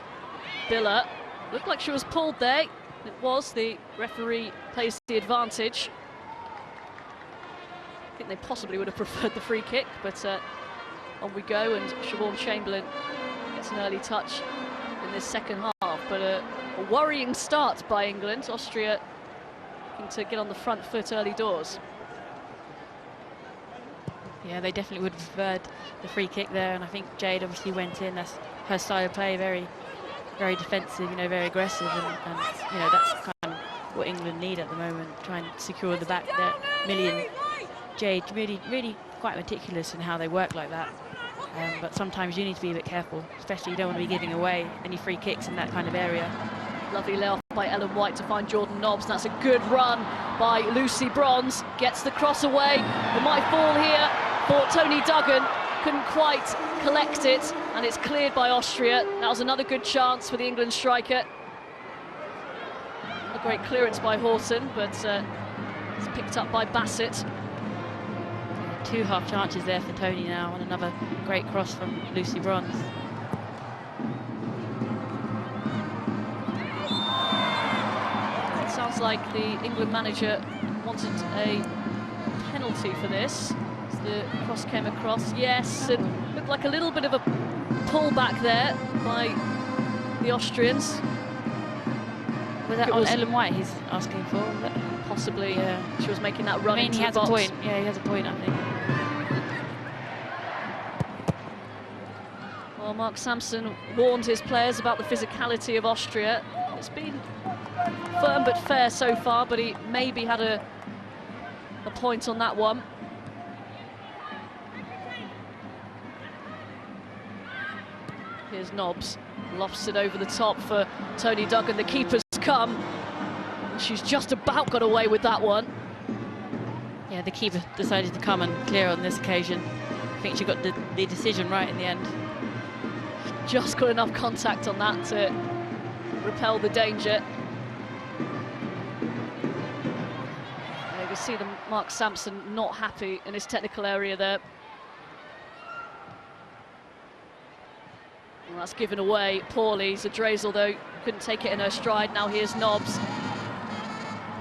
Biller looked like she was pulled there. It was. The referee plays the advantage. I think they possibly would have preferred the free kick, but on we go, and Siobhan Chamberlain gets an early touch in this second half. But a worrying start by England. Austria looking to get on the front foot early doors. Yeah, they definitely would have preferred the free kick there, and I think Jade obviously went in. That's her style of play, very defensive, you know, very aggressive, and you know, that's kind of what England need at the moment, trying to secure the back there. Millie and Jade really quite meticulous in how they work like that. But sometimes you need to be a bit careful, especially you don't want to be giving away any free kicks in that kind of area. Lovely layoff by Ellen White to find Jordan Nobbs. That's a good run by Lucy Bronze. Gets the cross away. It might fall here for Tony Duggan. Couldn't quite collect it, and it's cleared by Austria. That was another good chance for the England striker. A great clearance by Horton, but it's picked up by Bassett. Two half chances there for Tony now, and another great cross from Lucy Bronze. It sounds like the England manager wanted a penalty for this. As the cross came across, yes, it looked like a little bit of a pullback there by the Austrians. Was that on Ellen White he's asking for? Possibly, yeah. She was making that run into the box. He has a point. Yeah, he has a point, I think. Well, Mark Sampson warned his players about the physicality of Austria. It's been firm but fair so far, but he maybe had a point on that one. Here's Nobbs, lofts it over the top for Tony Duggan. The keeper's come. She's just about got away with that one. Yeah, the keeper decided to come and clear on this occasion. I think she got the decision right in the end. Just got enough contact on that to repel the danger. You can see Mark Sampson not happy in his technical area there. Well, that's given away poorly. Zadrazil, though, couldn't take it in her stride. Now here's Nobbs.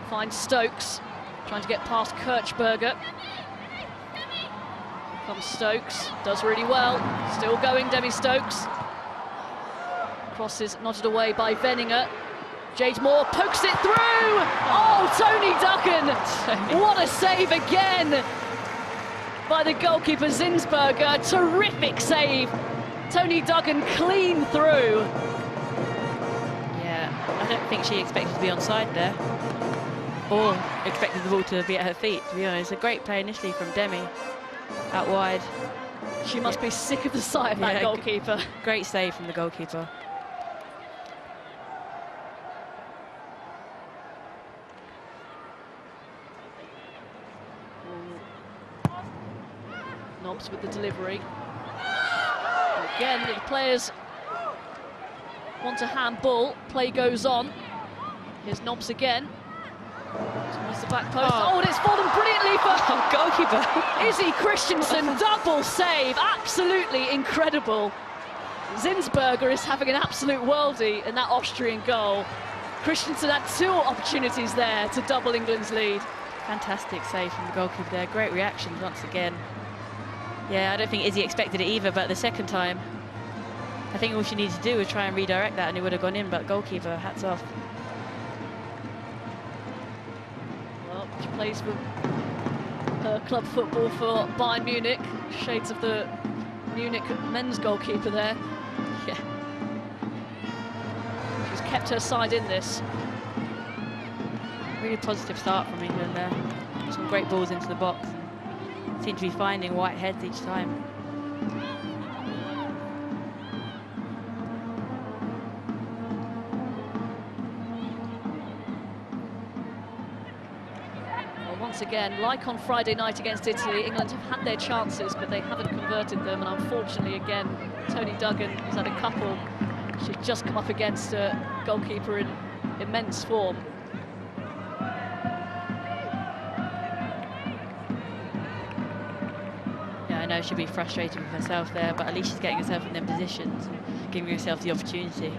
Finds Stokes, trying to get past Kirchberger. Here comes Stokes, does really well. Still going, Demi Stokes. Crosses knotted away by Veninger. Jade Moore pokes it through! Oh, Tony Duggan! What a save again by the goalkeeper Zinsberger. Terrific save. Tony Duggan clean through. Yeah, I she expected to be onside there, or expected the ball to be at her feet, to be honest. A great play initially from Demi, out wide. She must be sick of the sight of that goalkeeper. Great save from the goalkeeper. Knobs with the delivery. Again, the players want a handball. Play goes on. Here's Knobs again. Towards the back post. Oh, and it's fallen brilliantly for goalkeeper Izzy Christensen. Double save. Absolutely incredible. Zinsberger is having an absolute worldie in that Austrian goal. Christensen had 2 opportunities there to double England's lead. Fantastic save from the goalkeeper there. Great reaction once again. Yeah, I don't think Izzy expected it either, but the second time, I think all she needed to do was try and redirect that and it would have gone in, but goalkeeper, hats off. Well, she plays for her club football for Bayern Munich. Shades of the Munich men's goalkeeper there. Yeah. She's kept her side in this. Really positive start from England there. Some great balls into the box. Seem to be finding white heads each time. Well, once again, like on Friday night against Italy, England have had their chances, but they haven't converted them. And unfortunately, again, Tony Duggan has had a couple. She's just come up against a goalkeeper in immense form. I know she'll be frustrated with herself there, but at least she's getting herself in them positions, giving herself the opportunity.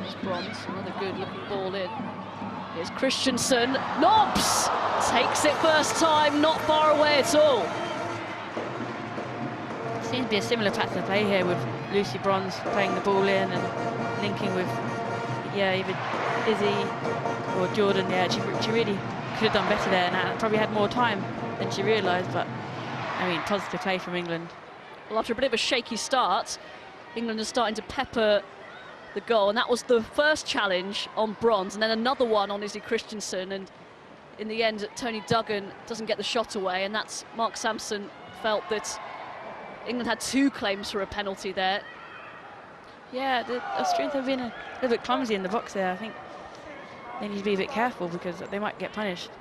It's Bronze, another good-looking ball in. Here's Christensen. Knobs takes it first time, not far away at all. Seems to be a similar pattern of play here with Lucy Bronze playing the ball in and linking with, yeah, even Izzy or Jordan. Yeah, she really could have done better there and probably had more time than she realised, but I mean, positive play from England. Well, after a bit of a shaky start, England is starting to pepper the goal, and that was the first challenge on Bronze, and then another one on Izzy Christensen, and in the end, Tony Duggan doesn't get the shot away, and that's Mark Sampson felt that England had 2 claims for a penalty there. Yeah, the Austrians have been a little bit clumsy in the box there. I think they need to be a bit careful because they might get punished.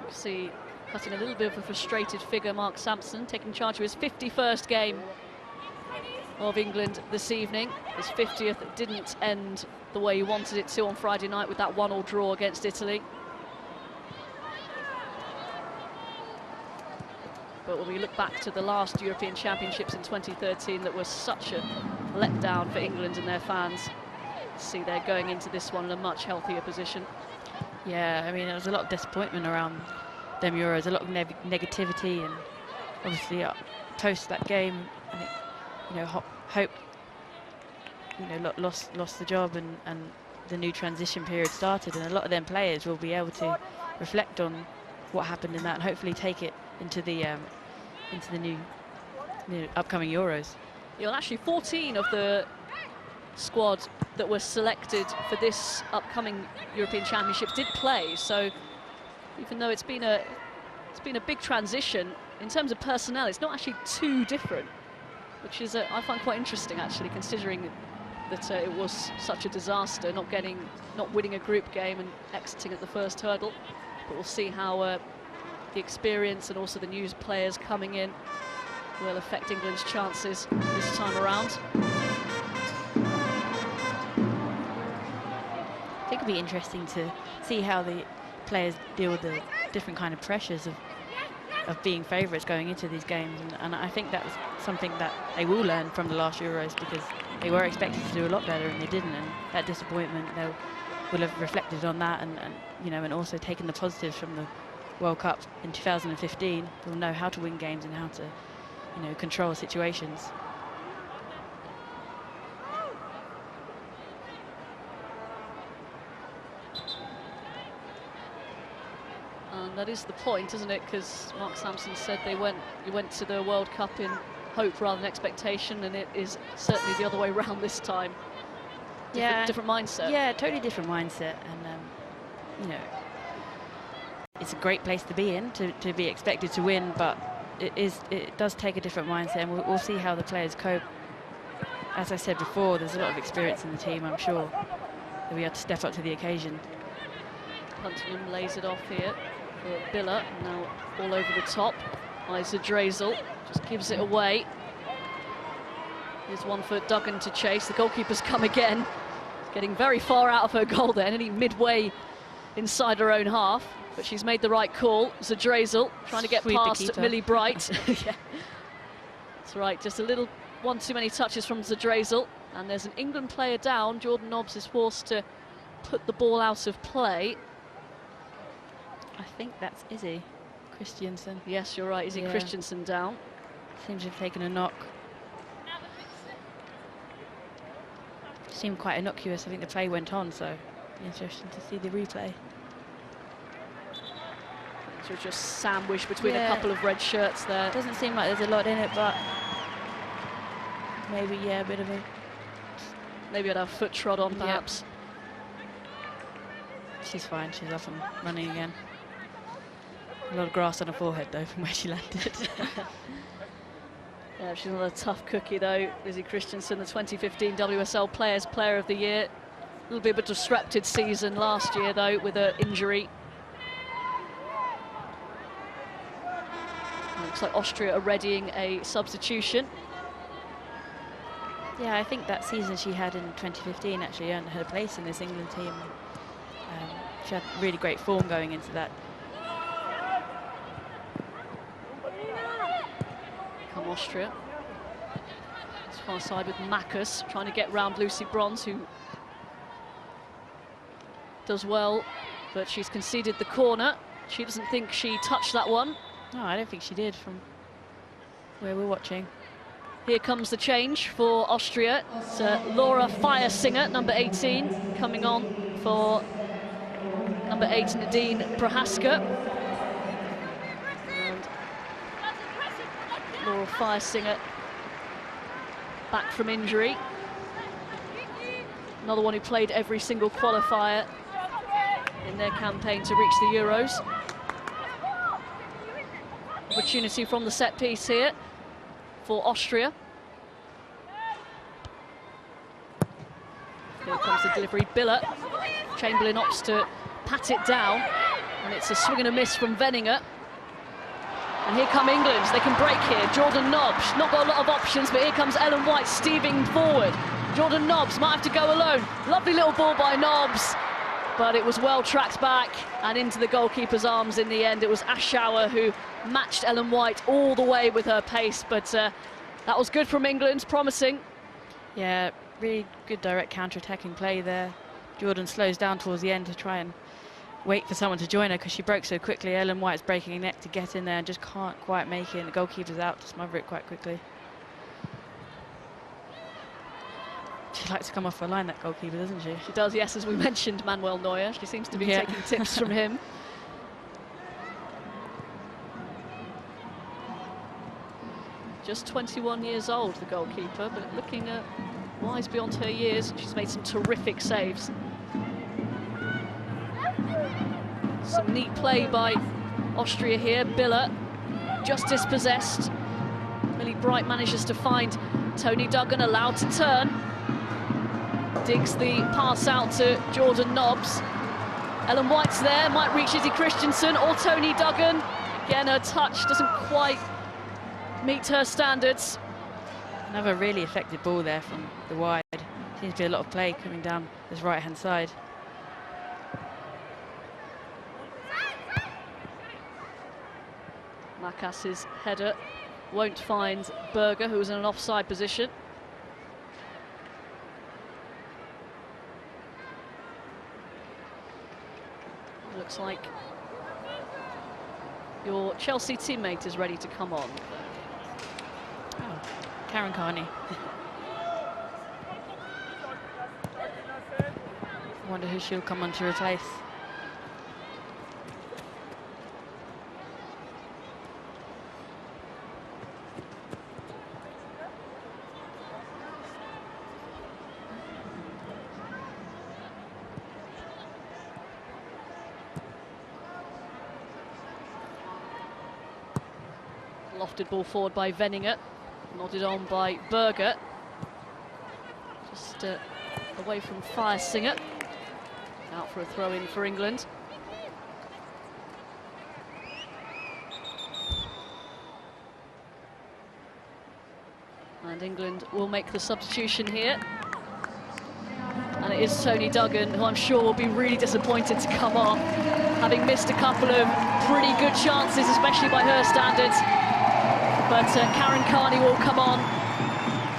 You see, cutting a little bit of a frustrated figure, Mark Sampson, taking charge of his 51st game of England this evening. His 50th didn't end the way he wanted it to on Friday night with that 1-1 draw against Italy. But when we look back to the last European Championships in 2013, that was such a letdown for England and their fans. See, they're going into this one in a much healthier position. Yeah, I mean, there was a lot of disappointment around them Euros, a lot of negativity, and obviously post that game, I think, you know, Hope, you know, lost the job, and the new transition period started, and a lot of them players will be able to reflect on what happened in that and hopefully take it into the new upcoming Euros. Yeah, well, actually 14 of the squad that were selected for this upcoming European Championships did play, so even though it's been a big transition in terms of personnel, it's not actually too different, which is I find quite interesting actually, considering that it was such a disaster not winning a group game and exiting at the first hurdle. But we'll see how the experience and also the new players coming in will affect England's chances this time around. I think it'll be interesting to see how the players deal with the different kind of pressures of being favourites going into these games, and I think that was something that they will learn from the last Euros, because they were expected to do a lot better and they didn't, and that disappointment, they will have reflected on that, and you know, and also taken the positives from the World Cup in 2015. They'll know how to win games and how to, you know, control situations. And And that is the point, isn't it? Because Mark Sampson said he went to the World Cup in hope rather than expectation, and it is certainly the other way around this time. Different mindset. Yeah, totally different mindset, and you know, it's a great place to be in, to be expected to win, but it does take a different mindset, and we'll see how the players cope. As I said before, there's a lot of experience in the team, I'm sure, that we have to step up to the occasion. Huntington lays it off here for Biller, now all over the top. Isa Drazel just gives it away. Here's one for Duggan to chase. The goalkeeper's come again, getting very far out of her goal there, nearly midway inside her own half. But she's made the right call. Zadrazel trying to get past Millie Bright. Yeah. That's right, just a little one too many touches from Zadrazel. And there's an England player down. Jordan Nobbs is forced to put the ball out of play. I think that's Izzy Christiansen. Yes, you're right, Izzy Christiansen down. Seems to have taken a knock. Seemed quite innocuous. I think the play went on, so interesting to see the replay. So just sandwiched between a couple of red shirts there. Doesn't seem like there's a lot in it, but maybe, a bit of a... Maybe had her foot trod on, perhaps. She's fine, she's off and running again. A lot of grass on her forehead, though, from where she landed. Yeah, she's another tough cookie, though. Izzy Christiansen, the 2015 WSL Players Player of the Year. A little bit of a disrupted season last year, though, with an injury. Looks like Austria are readying a substitution. Yeah, I think that season she had in 2015 actually earned her place in this England team. She had really great form going into that. Come Austria. It's far side with Mackes, trying to get round Lucy Bronze, who does well, but she's conceded the corner. She doesn't think she touched that one. No, I don't think she did from where we're watching. Here comes the change for Austria. It's Laura Firesinger, number 18, coming on for number 8, Nadine Prohaska. And Laura Firesinger back from injury. Another one who played every single qualifier in their campaign to reach the Euros. Opportunity from the set piece here for Austria. Here comes the delivery, Biller. Chamberlain opts to pat it down, and it's a swing and a miss from Veninger. And here come England, they can break here. Jordan Nobbs, not got a lot of options, but here comes Ellen White steaming forward. Jordan Nobbs might have to go alone. Lovely little ball by Nobbs, but it was well tracked back and into the goalkeeper's arms in the end. It was Aschauer who matched Ellen White all the way with her pace, but that was good from England, promising. Yeah, really good direct counter-attacking play there. Jordan slows down towards the end to try and wait for someone to join her because she broke so quickly. Ellen White's breaking a neck to get in there and just can't quite make it. And the goalkeeper's out to smother it quite quickly. She likes to come off her line, that goalkeeper, doesn't she? She does, yes, as we mentioned, Manuel Neuer. She seems to be taking tips from him. Just 21 years old, the goalkeeper, but looking wise beyond her years. She's made some terrific saves. Some neat play by Austria here. Biller just dispossessed. Millie Bright manages to find Tony Duggan, allowed to turn. Digs the pass out to Jordan Nobbs. Ellen White's there, might reach Izzy Christiansen or Tony Duggan. Again, her touch doesn't quite meet her standards. Another really effective ball there from the wide. Seems to be a lot of play coming down this right-hand side. Mackas's header won't find Berger, who was in an offside position. Looks like your Chelsea teammate is ready to come on. Oh, Karen Carney. I wonder who she'll come on to replace. Lofted ball forward by Veninger, nodded on by Berger. Just away from Firesinger. Out for a throw-in for England. And England will make the substitution here. And it is Tony Duggan, who I'm sure will be really disappointed to come off, having missed a couple of pretty good chances, especially by her standards. But Karen Carney will come on.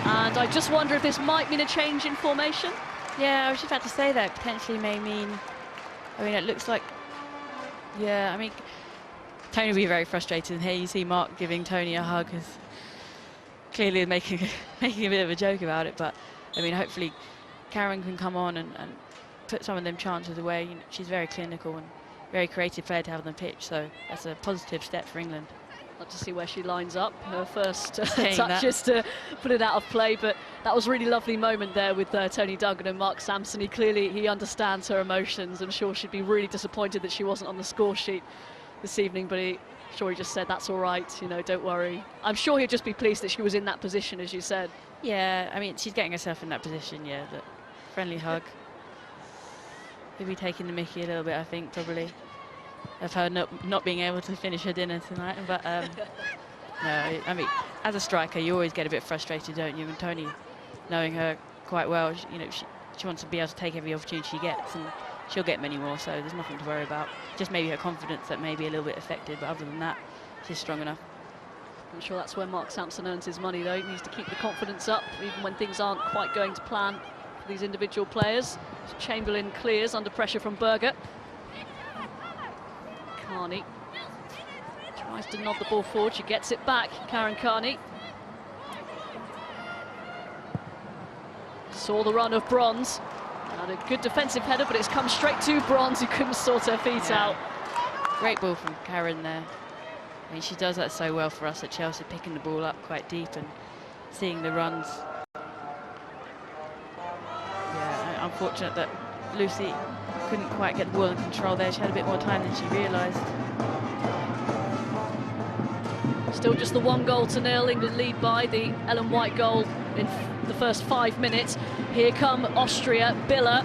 And I just wonder if this might mean a change in formation. Yeah, I was just about to say that potentially may mean, I mean, it looks like, yeah, I mean, Tony will be very frustrated. And here you see Mark giving Tony a hug, is clearly making a bit of a joke about it. But I mean, hopefully Karen can come on and put some of them chances away. You know, she's very clinical and very creative player to have on the pitch, so that's a positive step for England. Like to see where she lines up. Her first touch is to put it out of play, but that was a really lovely moment there with Tony Duggan and Mark Sampson. He understands her emotions. I'm sure she'd be really disappointed that she wasn't on the score sheet this evening, but he just said, that's all right, you know, don't worry. I'm sure he'd just be pleased that she was in that position, as you said. Yeah, I mean, she's getting herself in that position, yeah, the friendly hug. He'll be taking the mickey a little bit, I think, probably, of her not being able to finish her dinner tonight. But no, I mean, as a striker, you always get a bit frustrated, don't you? And Tony, knowing her quite well, you know, she wants to be able to take every opportunity she gets, and she'll get many more, so there's nothing to worry about. Just maybe her confidence that may be a little bit affected, but other than that, she's strong enough. I'm sure that's where Mark Sampson earns his money, though. He needs to keep the confidence up, even when things aren't quite going to plan for these individual players. Chamberlain clears under pressure from Berger. Carney tries to nod the ball forward. She gets it back, Karen Carney. Saw the run of Bronze. Had a good defensive header, but it's come straight to Bronze, who couldn't sort her feet out. Great ball from Karen there. I mean, she does that so well for us at Chelsea, picking the ball up quite deep and seeing the runs. Yeah, unfortunate that Lucy couldn't quite get the ball in control there. She had a bit more time than she realised. Still just the 1-0 England lead by the Ellen White goal in the first 5 minutes. Here come Austria, Biller.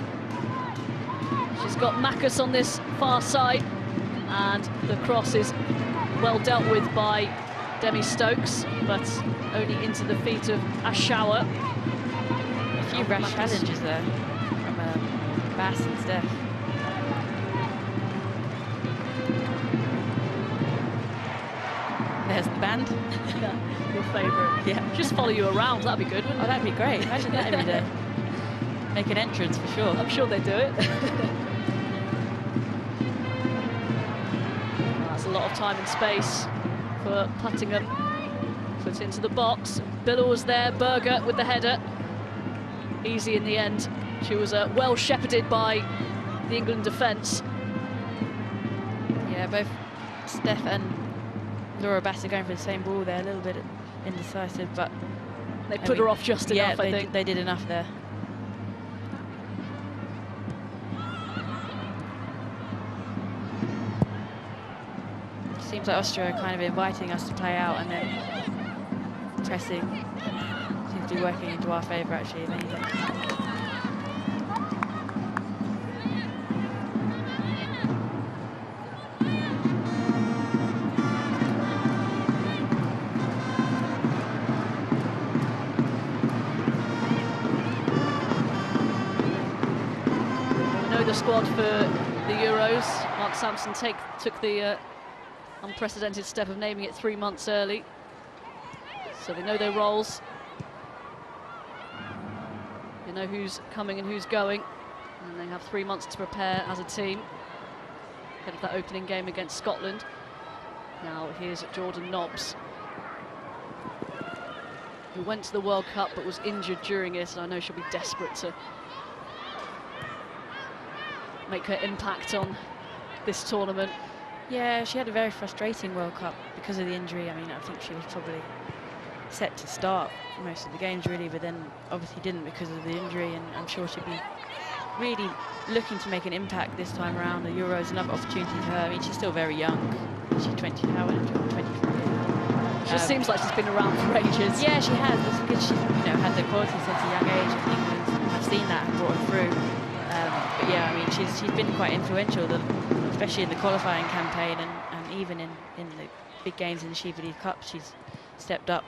She's got Makus on this far side, and the cross is well dealt with by Demi Stokes, but only into the feet of Aschauer. A few rash challenges there from Bass and Steph. There's the band. Your favourite. Yeah. Just follow you around, that'd be good, wouldn't it? Oh, that'd be great. Imagine that every day. Make an entrance for sure. I'm sure they do it. That's a lot of time and space for Puttingham. Put into the box. Biller was there, Berger with the header. Easy in the end. She was well shepherded by the England defence. Yeah, both Steph and Laura Bass are going for the same ball there, a little bit indecisive, but they put her off just enough, I think. They did enough there. Seems like Austria are kind of inviting us to play out and then pressing. Seems to be working into our favour, actually, if anything. The squad for the Euros. Mark Sampson took the unprecedented step of naming it 3 months early, so they know their roles, they know who's coming and who's going, and they have 3 months to prepare as a team ahead of that opening game against Scotland. Now here's Jordan Nobbs, who went to the World Cup but was injured during it, and I know she'll be desperate to make her impact on this tournament. Yeah, she had a very frustrating World Cup because of the injury. I mean, I think she was probably set to start most of the games, really, but then obviously didn't because of the injury, and I'm sure she'd be really looking to make an impact this time around. The Euros, another opportunity for her. I mean, she's still very young. She's 20, how old is she? 23. It just seems like she's been around for ages. Yeah, she has. It's good she, had the qualities at a young age. I think England have seen that and brought her through. But yeah, I mean, she's been quite influential, especially in the qualifying campaign and even in the big games in the Shiva League Cup. She's stepped up.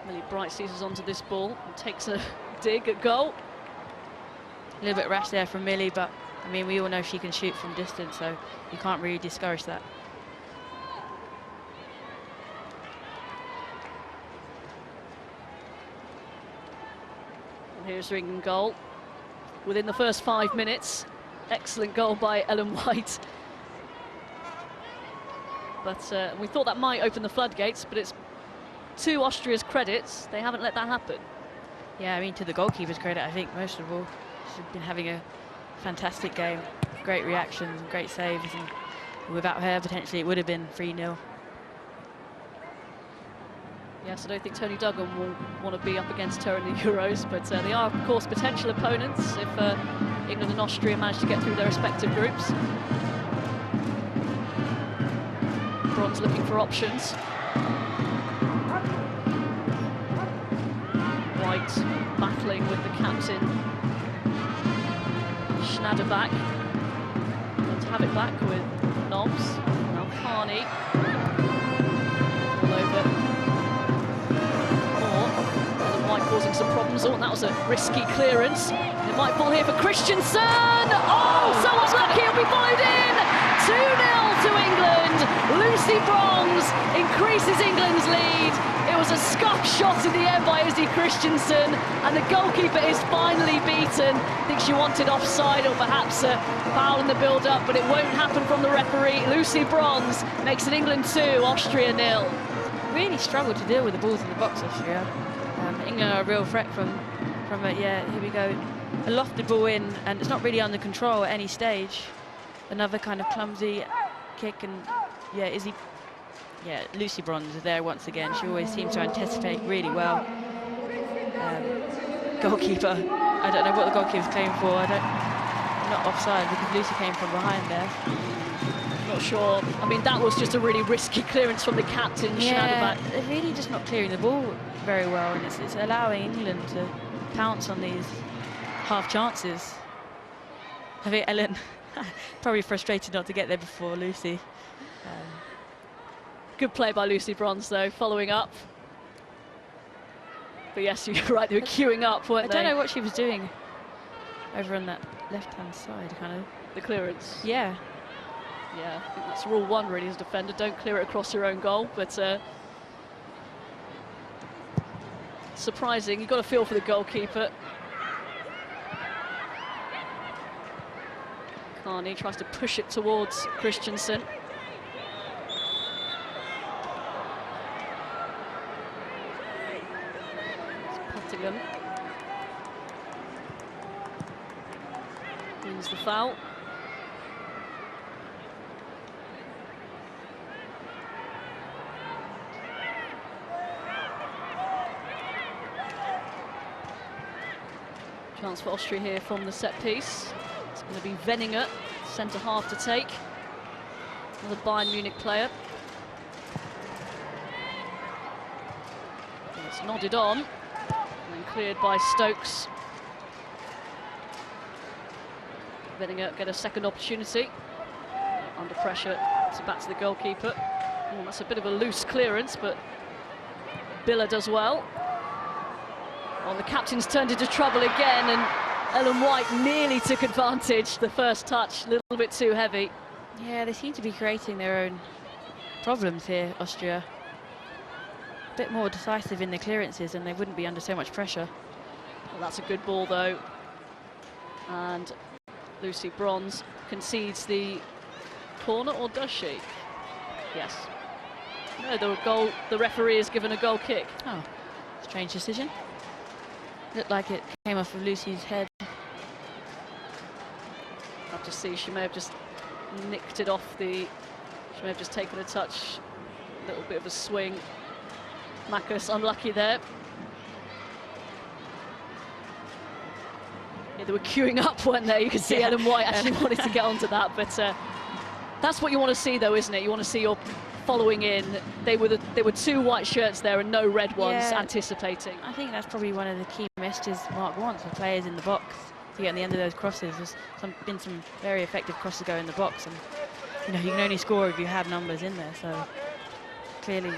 Millie Bright seizes onto this ball and takes a dig at goal. A little bit rash there from Millie, but I mean, we all know she can shoot from distance, so you can't really discourage that. And here's the England goal. Within the first 5 minutes, excellent goal by Ellen White. But we thought that might open the floodgates, but it's to Austria's credits, they haven't let that happen. Yeah, I mean, to the goalkeeper's credit, I think most of all, she's been having a fantastic game. Great reactions and great saves, and without her, potentially it would have been 3-0. Yes, I don't think Tony Duggan will want to be up against her in the Euros, but they are, of course, potential opponents if England and Austria manage to get through their respective groups. Bronze looking for options. White battling with the captain, Schneiderback. Want to have it back with Knobs. Now Carney. All over. Ellen White causing some problems. Oh, and that was a risky clearance. It might fall here for Christensen. Oh, so unlucky, it'll be followed in. 2-0 to England. Lucy Bronze increases England's lead. It was a scuff shot in the air by Izzy Christensen, and the goalkeeper is finally beaten. I think she wanted offside or perhaps a foul in the build-up, but it won't happen from the referee. Lucy Bronze makes it England 2, Austria 0. Really struggled to deal with the balls in the box, Austria. England are a real threat from it. Yeah, here we go. A lofted ball in, and it's not really under control at any stage. Another kind of clumsy kick, and yeah, Lucy Bronze is there once again. She always seems to anticipate really well. Goalkeeper, I don't know what the goalkeeper's claim for. Not offside because Lucy came from behind there. Not sure. I mean, that was just a really risky clearance from the captain, yeah, they're really just not clearing the ball very well, and it's allowing England to pounce on these half chances. I think Ellen probably frustrated not to get there before Lucy. Good play by Lucy Bronze, though, following up. But yes, you're right, they were queuing up, weren't they? I don't know what she was doing over on that left-hand side, kind of. The clearance? Yeah. Yeah, I think that's rule one, really, as a defender. Don't clear it across your own goal, but surprising. You've got to feel for the goalkeeper. Carney tries to push it towards Christensen. Puttingham wins the foul. Chance for Austria here from the set piece. It's going to be Venninger, centre half to take. Another Bayern Munich player. And it's nodded on and cleared by Stokes. Venninger get a second opportunity. Under pressure, it's back to the goalkeeper. Oh, that's a bit of a loose clearance, but Biller does well. Well, the captain's turned into trouble again, and Ellen White nearly took advantage. The first touch, a little bit too heavy. Yeah, they seem to be creating their own problems here, Austria. A bit more decisive in their clearances, and they wouldn't be under so much pressure. Well, that's a good ball, though. And Lucy Bronze concedes the corner, or does she? Yes. No, the referee has given a goal kick. Oh, strange decision. Looked like it came off of Lucy's head. Have to see, she may have just nicked it off she may have just taken a touch, a little bit of a swing. Makus unlucky there. Yeah, they were queuing up, weren't they? You could see Ellen White actually wanted to get onto that, but that's what you want to see, though, isn't it? You want to see your following in. There were two white shirts there and no red ones anticipating. I think that's probably one of the key messages Mark wants for players in the box to get on the end of those crosses. There's been some very effective crosses go in the box, and you can only score if you have numbers in there. So clearly,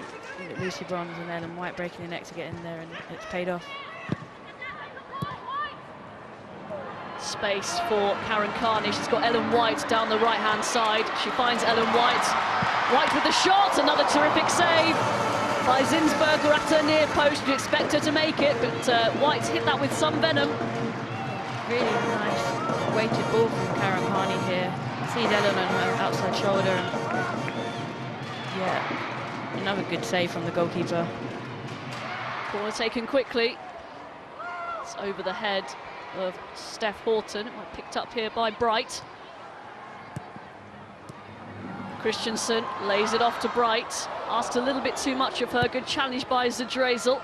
Lucy Bronze and Ellen White breaking the neck to get in there, and it's paid off. Space for Karen Carney. She's got Ellen White down the right-hand side. She finds Ellen White. White with the shot, another terrific save by Zinsberger at her near post. You'd expect her to make it, but White hit that with some venom. Really nice weighted ball from Karen Carney here. Sees Ellen on her outside shoulder. And another good save from the goalkeeper. Corner taken quickly. It's over the head of Steph Horton, picked up here by Bright. Christensen lays it off to Bright. Asked a little bit too much of her. Good challenge by Zadrezel.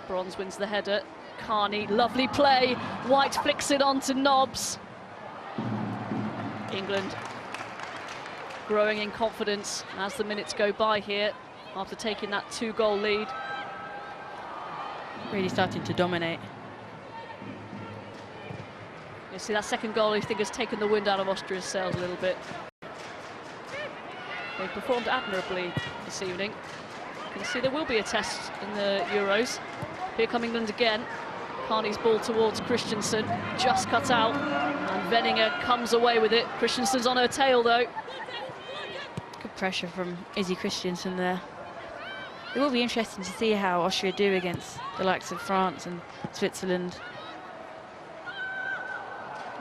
Bronze wins the header. Carney, lovely play. White flicks it on to Nobbs. England growing in confidence as the minutes go by here after taking that 2-goal lead. Really starting to dominate. You see that second goal, I think, has taken the wind out of Austria's sails a little bit. They've performed admirably this evening. You can see there will be a test in the Euros. Here come England again. Carney's ball towards Christensen, just cut out, and Veninger comes away with it. Christensen's on her tail though. Good pressure from Izzy Christensen there. It will be interesting to see how Austria do against the likes of France and Switzerland.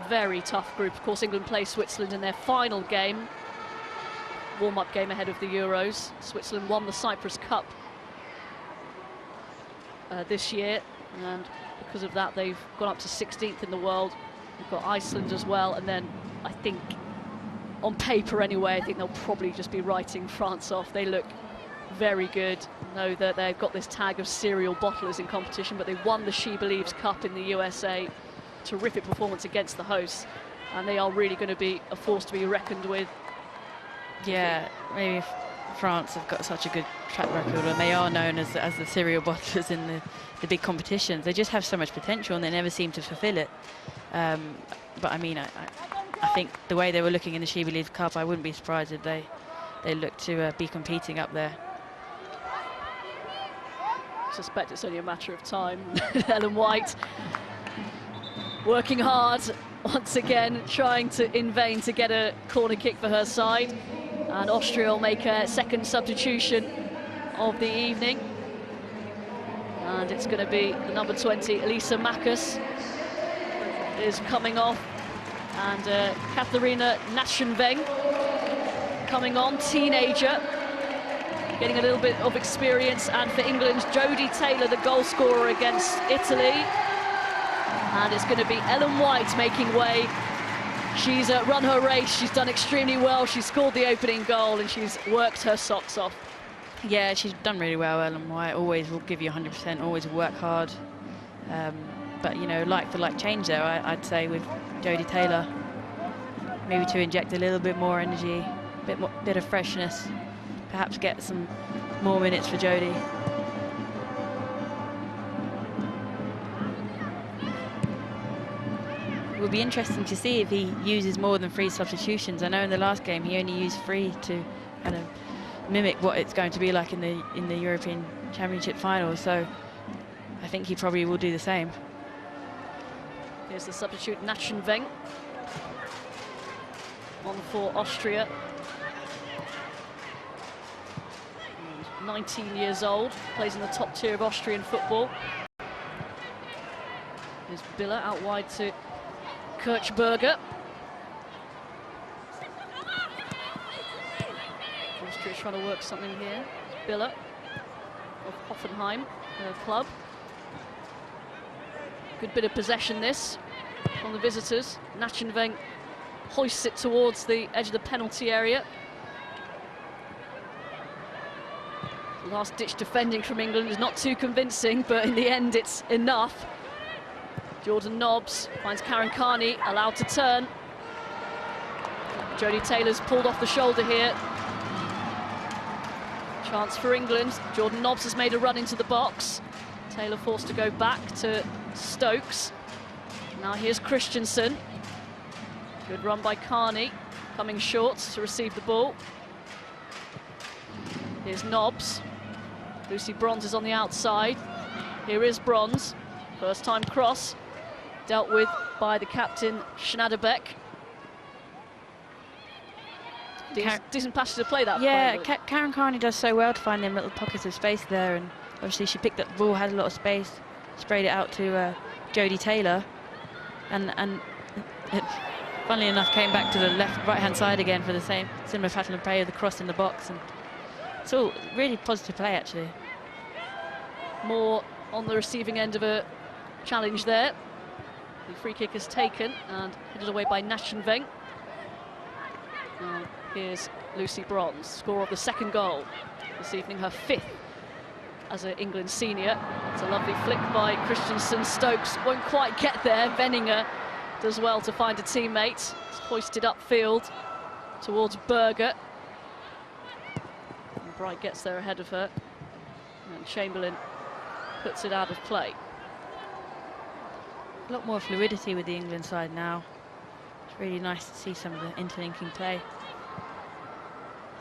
Very tough group. Of course, England play Switzerland in their final game, warm-up game ahead of the Euros. Switzerland won the Cyprus Cup this year, and because of that, they've gone up to 16th in the world. We've got Iceland as well, and then I think, on paper anyway, I think they'll probably just be writing France off. They look very good. Know that they've got this tag of serial bottlers in competition, but they won the She Believes Cup in the USA. Terrific performance against the hosts, and they are really going to be a force to be reckoned with. Yeah, maybe France have got such a good track record, and they are known as the serial bottlers in the big competitions. They just have so much potential, and they never seem to fulfill it. But I mean, I think the way they were looking in the She Believes Cup, I wouldn't be surprised if they look to be competing up there. I suspect it's only a matter of time. Ellen White working hard once again, trying to in vain to get a corner kick for her side, and Austria will make a second substitution of the evening, and it's going to be the number 20, Lisa Mackes, is coming off, and Katharina Naschenweng coming on, teenager, getting a little bit of experience. And for England, Jodie Taylor, the goal scorer against Italy. And it's going to be Ellen White making way. She's run her race, she's done extremely well, she's scored the opening goal, and she's worked her socks off. Yeah, she's done really well, Ellen White. Always will give you 100%, always work hard. But, you know, like for like change there, I'd say, with Jodie Taylor. Maybe to inject a little bit more energy, bit of freshness. Perhaps get some more minutes for Jodie. It will be interesting to see if he uses more than 3 substitutions. I know in the last game he only used 3 to kind of mimic what it's going to be like in the European Championship final. So I think he probably will do the same. Here's the substitute Naschenweng on for Austria. 19 years old, plays in the top tier of Austrian football. Here's Biller out wide to Kirchberger. Austria trying to work something here. Biller of Hoffenheim club. Good bit of possession this from the visitors. Naschenweng hoists it towards the edge of the penalty area. Last-ditch defending from England is not too convincing, but in the end it's enough. Jordan Nobbs finds Karen Carney, allowed to turn. Jodie Taylor's pulled off the shoulder here. Chance for England. Jordan Nobbs has made a run into the box. Taylor forced to go back to Stokes. Now here's Christensen. Good run by Carney, coming short to receive the ball. Here's Nobbs. Lucy Bronze is on the outside. Here is Bronze. First time cross. Dealt with by the captain, Schnaderbeck. Decent passage to play that. Yeah, Karen Carney does so well to find them little pockets of space there, and obviously she picked up the ball, had a lot of space, sprayed it out to Jodie Taylor, and it, funnily enough, came back to the right-hand side again for the same similar pattern of play of the cross in the box, and it's all really positive play actually. More on the receiving end of a challenge there. The free kick is taken and headed away by Naschenveng. Here's Lucy Bronze, scorer of the second goal this evening, her 5th as an England senior. It's a lovely flick by Christensen. Stokes won't quite get there. Venninger does well to find a teammate. It's hoisted upfield towards Berger. And Bright gets there ahead of her. And Chamberlain puts it out of play. A lot more fluidity with the England side now. It's really nice to see some of the interlinking play.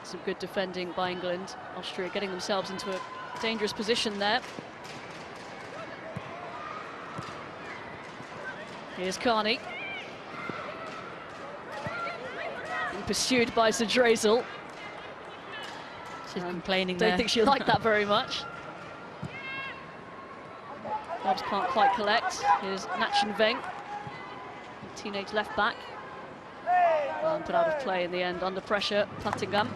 Some good defending by England. Austria getting themselves into a dangerous position there. Here's Carney. Being pursued by Zadrezel. She's complaining there. Don't think she liked that very much. Nobbs can't quite collect. Here's Naschenveng, teenage left back. And put out of play in the end, under pressure, Plattingham.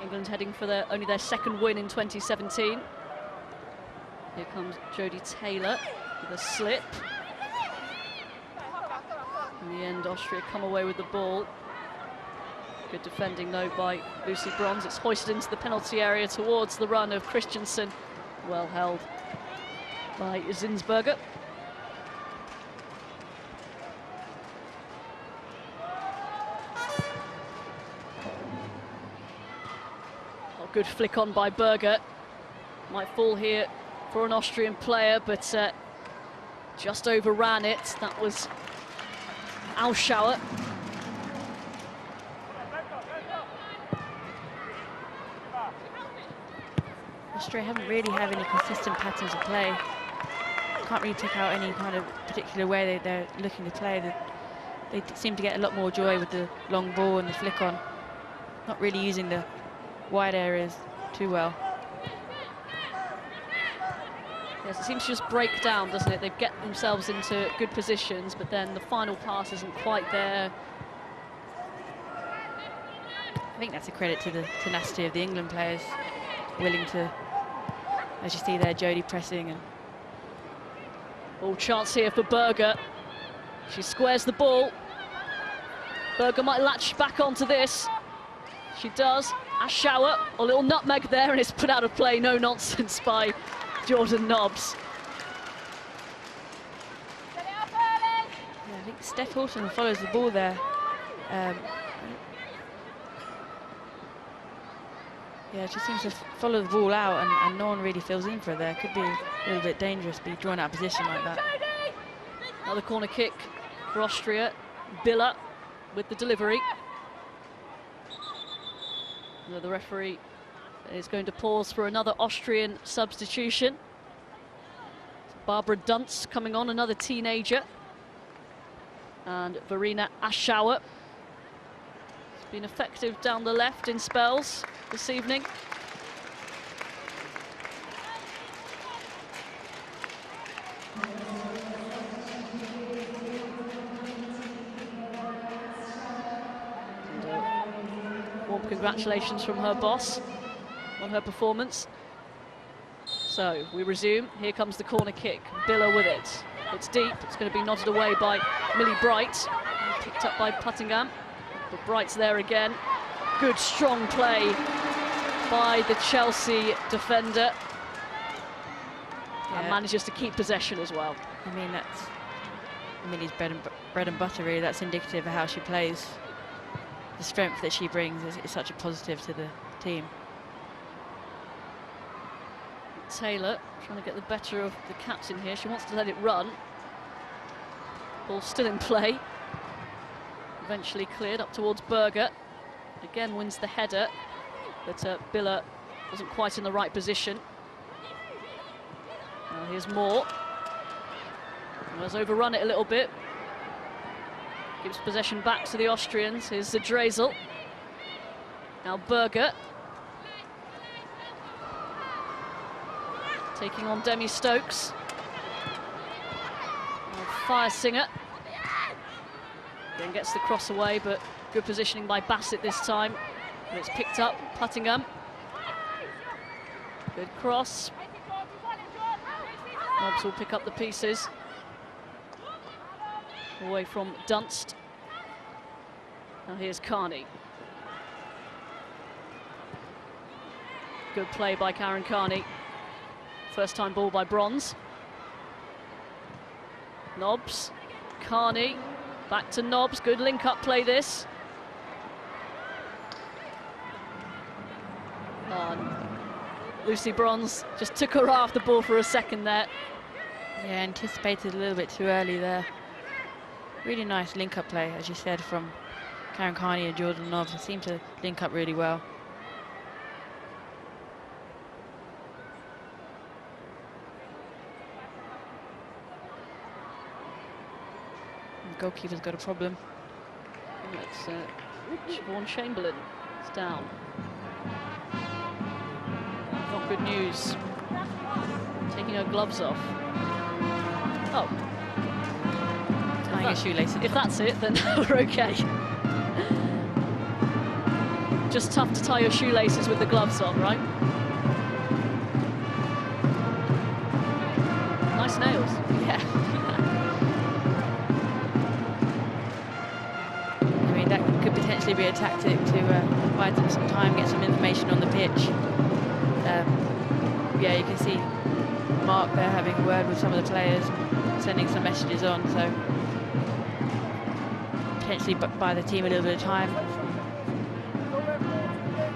England heading for only their second win in 2017. Here comes Jodie Taylor with a slip. In the end, Austria come away with the ball. Good defending, though, by Lucy Bronze. It's hoisted into the penalty area towards the run of Christensen. Well held by Zinsberger. Oh, good flick on by Berger. Might fall here for an Austrian player, but just overran it. That was Auschauer. Austria haven't really had any consistent patterns of play. Can't really pick out any kind of particular way they're looking to play. They seem to get a lot more joy with the long ball and the flick on. Not really using the wide areas too well. Yes, it seems to just break down, doesn't it? They get themselves into good positions, but then the final pass isn't quite there. I think that's a credit to the tenacity of the England players, willing to, as you see there, Jodie pressing. And all chance here for Berger. She squares the ball. Berger might latch back onto this. She does. Auschauer, a little nutmeg there, and it's put out of play. No nonsense by Jordan Nobbs. Yeah, I think Steph Houghton follows the ball there. Yeah, she seems to follow the ball out, and no one really fills in for her there. Could be a little bit dangerous, be drawn out of position like that. Another corner kick for Austria. Biller with the delivery. The referee is going to pause for another Austrian substitution. Barbara Dunst coming on, another teenager. And Verena Auschauer. It's been effective down the left in spells this evening. Warm congratulations from her boss on her performance. So So we resume. Here comes the corner kick. Biller with it. It's deep. It's going to be nodded away by Millie Bright. Picked up by Puttingham. But Bright's there again. Good strong play by the Chelsea defender. And manages to keep possession as well. I mean, that's Millie's bread and butter, really. That's indicative of how she plays. The strength that she brings is such a positive to the team. Taylor trying to get the better of the captain here. She wants to let it run. Ball still in play. Eventually cleared up towards Berger. Again wins the header, but Biller wasn't quite in the right position. Now here's Moore. Has overrun it a little bit. Gives possession back to the Austrians. Here's the Drezel. Now Berger. Taking on Demi Stokes. Firesinger. Then gets the cross away, but good positioning by Bassett this time. And it's picked up, Puttingham. Good cross. Nobbs will pick up the pieces. Away from Dunst. Now here's Carney. Good play by Karen Carney. First time ball by Bronze. Nobbs, Carney, back to Nobbs. Good link-up play this. Lucy Bronze just took her off the ball for a second there. Yeah, anticipated a little bit too early there. Really nice link-up play, as you said, from Karen Carney and Jordan Nobbs. They seem to link up really well. The goalkeeper's got a problem. It's Siobhan Chamberlain. It's down. Not good news. Taking her gloves off. Oh. Tying her shoelaces. If that's it, then we're okay. Just tough to tie your shoelaces with the gloves on, right? Nice nails. Yeah. I mean, that could potentially be a tactic to buy them some time, get some information on the pitch. Yeah, you can see Mark there having a word with some of the players, sending some messages on, so potentially buy the team a little bit of time.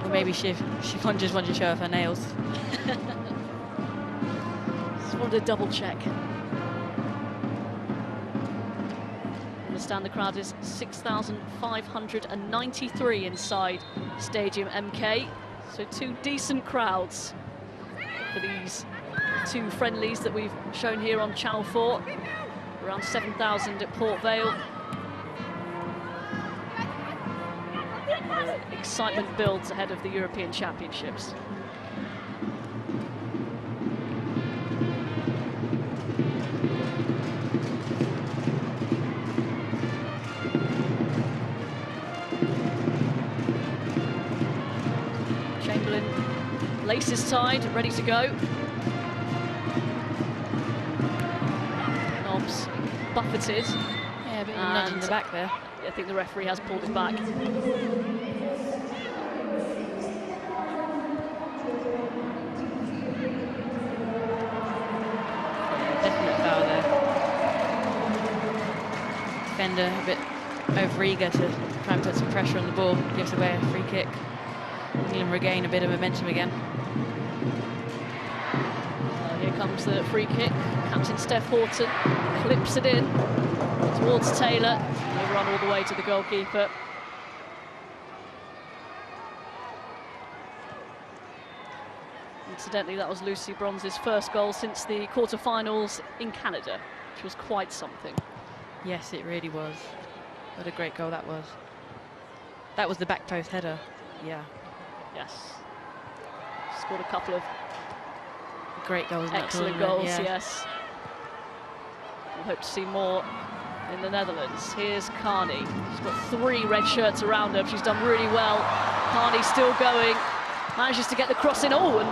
Or maybe Siobhan just wanted to show off her nails. Just wanted to double check. I understand the crowd is 6,593 inside Stadium MK, so two decent crowds for these two friendlies that we've shown here on Channel 4. Around 7,000 at Port Vale. Excitement builds ahead of the European Championships. Chamberlain, laces tied, ready to go. Nobbs buffeted. Yeah, a bit of a nudge in the back there. I think the referee has pulled it back. Definite foul there. Defender a bit over-eager to try and put some pressure on the ball, gives away a free kick. England regain a bit of momentum again. Here comes the free kick. Captain Steph Horton clips it in towards Taylor. They run all the way to the goalkeeper. Incidentally, that was Lucy Bronze's first goal since the quarter-finals in Canada, which was quite something. Yes, it really was. What a great goal that was. That was the back post header. Yeah. Yes. Scored a couple of great goals. Excellent goals, yeah. Yes. We'll hope to see more in the Netherlands. Here's Carney. She's got 3 red shirts around her. She's done really well. Carney still going. Manages to get the cross in. Oh, and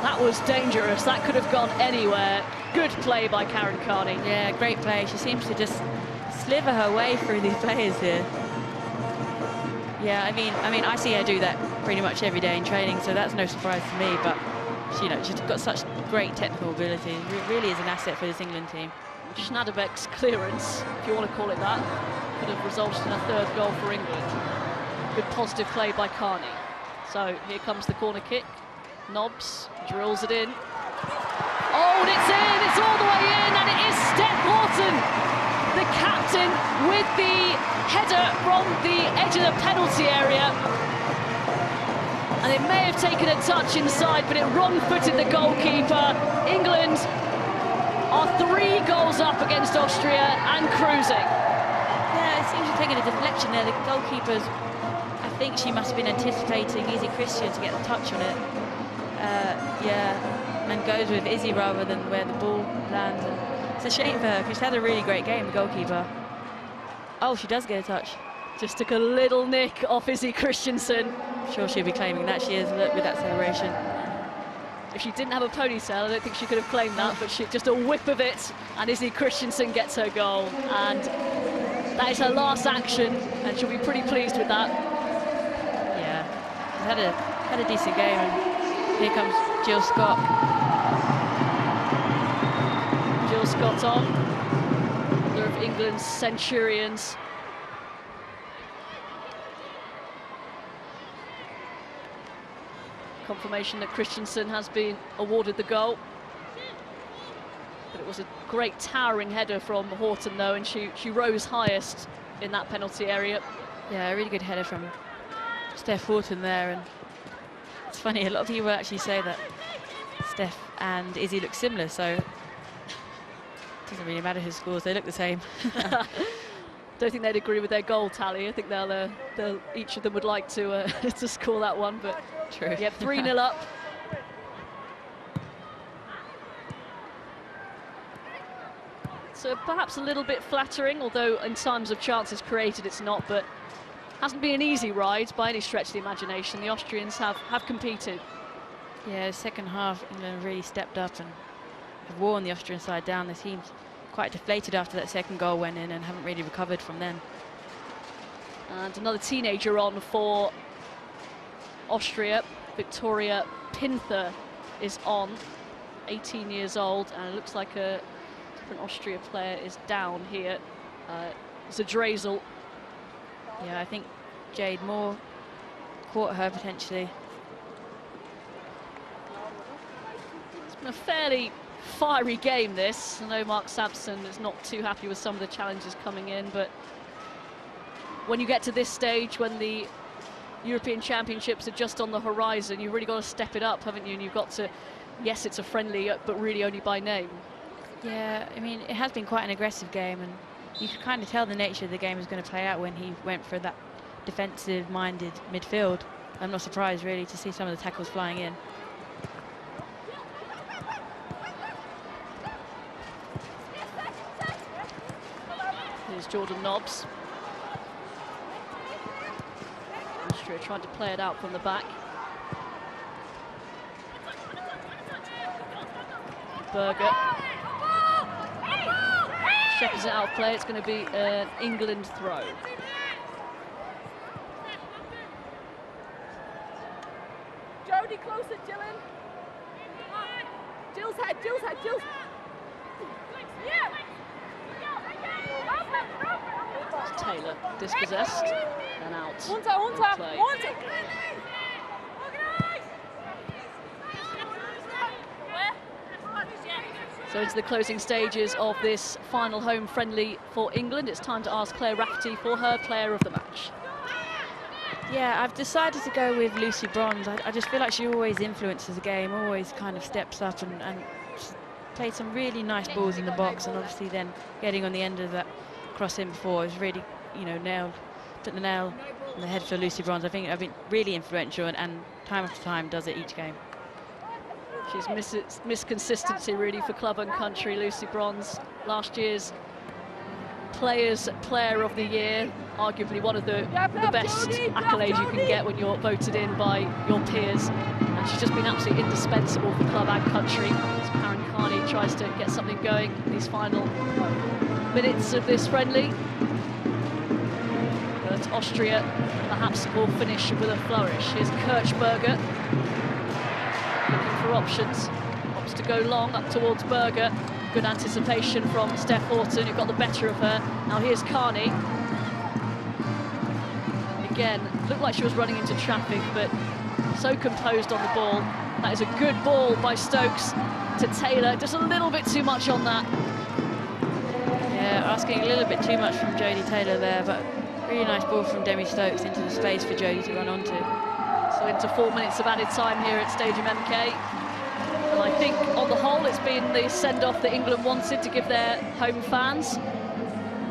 That was dangerous. That could have gone anywhere. Good play by Karen Carney. Yeah, great play. She seems to just sliver her way through these players here. Yeah, I mean, I see her do that pretty much every day in training, so that's no surprise to me. But she's got such great technical ability. It really is an asset for this England team. Schnaderbeck's clearance, if you want to call it that, could have resulted in a third goal for England. Good positive play by Carney. So here comes the corner kick. Nobbs drills it in. Oh, and it's in! It's all the way in, and it is Steph Horton, the captain, with the header from the edge of the penalty area. And it may have taken a touch inside, but it wrong-footed the goalkeeper. England are 3 goals up against Austria and cruising. Yeah, it seems to have taken a deflection there. The goalkeeper's, I think she must have been anticipating Izzy Christian to get the touch on it. Yeah, and goes with Izzy rather than where the ball lands. And it's a shame for her, because she's had a really great game, the goalkeeper. Oh, she does get a touch. Just took a little nick off Izzy Christensen. I'm sure she'll be claiming that. She is, look, with that celebration. If she didn't have a ponytail, I don't think she could have claimed that, but just a whip of it, and Izzy Christensen gets her goal. And that is her last action, and she'll be pretty pleased with that. Yeah, she's had a decent game, and here comes Jill Scott. Jill Scott on, another of England's Centurions. Confirmation that Christensen has been awarded the goal. But it was a great towering header from Horton, though, and she rose highest in that penalty area. Yeah, a really good header from Steph Horton there. And it's funny, a lot of people actually say that Steph and Izzy look similar, so it doesn't really matter who scores, they look the same. Don't think they'd agree with their goal tally. I think they'll each of them would like to to score that one, but true. Yep, 3-0 up. So perhaps a little bit flattering, although in terms of chances created it's not, but hasn't been an easy ride by any stretch of the imagination. The Austrians have competed. Yeah, second half England really stepped up and have worn the Austrian side down. They seemed quite deflated after that second goal went in and haven't really recovered from then. And another teenager on for Austria. Victoria Pinther is on, 18 years old, and it looks like a different Austria player is down here. Zadrezel. Yeah, I think Jade Moore caught her potentially. It's been a fairly fiery game, this. I know Mark Sampson is not too happy with some of the challenges coming in, but when you get to this stage, when the European Championships are just on the horizon, you've really got to step it up, haven't you? And you've got to, yes, it's a friendly, but really only by name. Yeah, I mean, it has been quite an aggressive game, and you could kind of tell the nature of the game was going to play out when he went for that defensive-minded midfield. I'm not surprised, really, to see some of the tackles flying in. Here's Jordan Nobbs. Austria tried to play it out from the back. Berger. Shepherds it out of play. It's going to be an England throw. Jody, closer, Dylan. Jill's head, Jill's head, Jill's. Yeah. Taylor dispossessed and out. One time. So into the closing stages of this final home friendly for England. It's time to ask Claire Rafferty for her player of the match. Yeah, I've decided to go with Lucy Bronze. I just feel like she always influences the game, always kind of steps up and she's played some really nice balls in the box, and obviously then getting on the end of that cross in before is really, you know, put the nail on the head for Lucy Bronze. I think I've been really influential and time after time does it each game. She's missed consistency really for club and country, Lucy Bronze. Last year's Player of the Year, arguably one of the best accolades you can get when you're voted in by your peers. And she's just been absolutely indispensable for club and country. As Karen Carney tries to get something going in these final minutes of this friendly. But Austria perhaps will finish with a flourish. Here's Kirchberger, looking for options. Opts to go long up towards Berger. Good anticipation from Steph Horton, who got the better of her. Now here's Carney. Again, looked like she was running into traffic, but so composed on the ball. That is a good ball by Stokes to Taylor. Just a little bit too much on that. Yeah, asking a little bit too much from Jodie Taylor there, but really nice ball from Demi Stokes into the space for Jodie to run onto. So into 4 minutes of added time here at Stadium MK. And I think on the whole it's been the send-off that England wanted to give their home fans.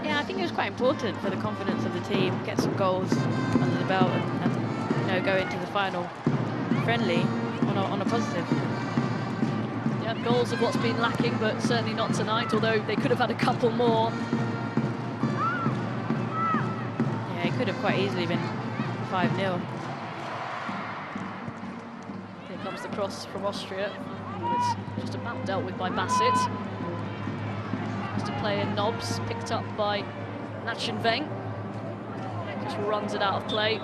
Yeah, I think it was quite important for the confidence of the team, get some goals under the belt and you know, go into the final friendly on a positive. Yeah, goals of what's been lacking, but certainly not tonight, although they could have had a couple more. Yeah, it could have quite easily been 5-0. Here comes the cross from Austria. It's just about dealt with by Bassett. Has to play in Nobbs, picked up by Nachenveng. Just runs it out of play.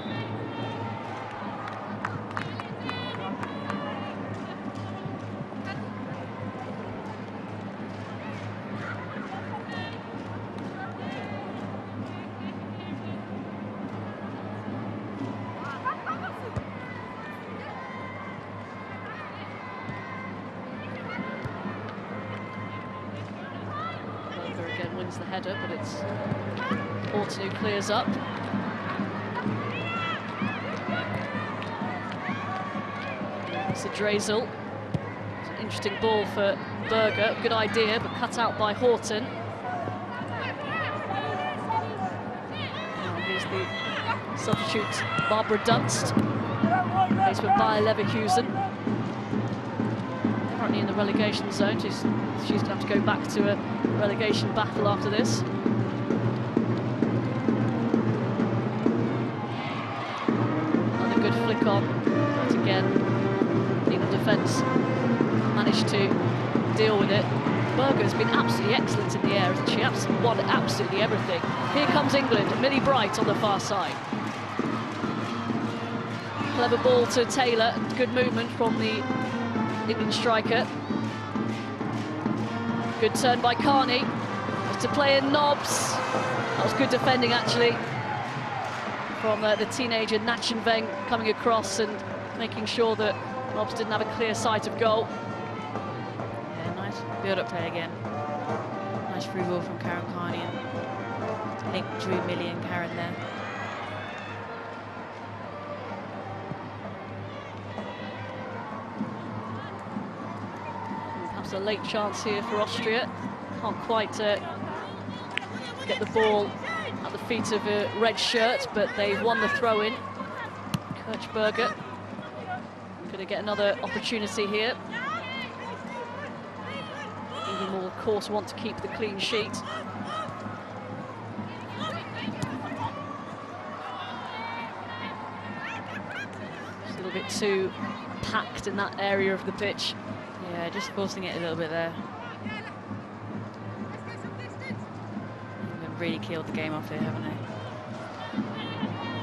Wins the header, but it's Horton who clears up. It's a Drazel. It's an interesting ball for Berger. Good idea, but cut out by Horton. Now here's the substitute Barbara Dunst. Plays for Bayer Leverkusen. Currently in the relegation zone. She's going to have to go back to a relegation battle after this. Another good flick on, but again, England defence managed to deal with it. Berger's been absolutely excellent in the air, hasn't she? Won absolutely everything. Here comes England, Millie Bright on the far side. Clever ball to Taylor, good movement from the England striker. Good turn by Carney. Has to play in Nobbs. That was good defending, actually, from the teenager Nachenveng coming across and making sure that Nobbs didn't have a clear sight of goal. Yeah, nice build-up play again. Nice free ball from Karen Carney and link Drew, Millie and Karen there. A late chance here for Austria. Can't quite get the ball at the feet of a red shirt, but they've won the throw-in. Kirchberger going to get another opportunity here. England will, of course, want to keep the clean sheet. Just a little bit too packed in that area of the pitch. Yeah, just forcing it a little bit there. They've really killed the game off here, haven't they?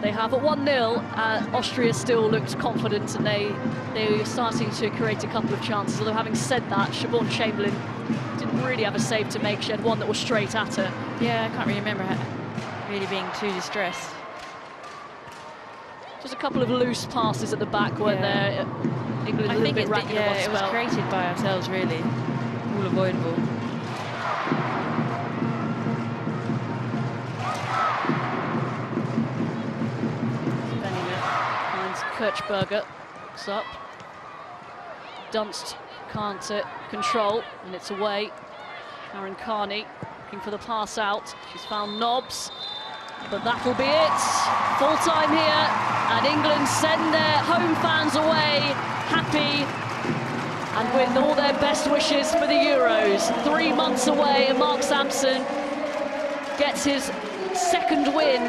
They have at 1-0. Austria still looked confident, and they were starting to create a couple of chances. Although, having said that, Siobhan Chamberlain didn't really have a save to make. She had one that was straight at her. Yeah, I can't really remember her really being too distressed. Just a couple of loose passes at the back, weren't there? England a little bit racking up on it was spell. created by ourselves, really. All avoidable. Spending it, finds Kirchberger, looks up. Dunst can't control, and it's away. Karen Carney looking for the pass out. She's found Nobbs, but that'll be it. Full time here, and England send their home fans away happy and with all their best wishes for the Euros. 3 months away, and Mark Sampson gets his second win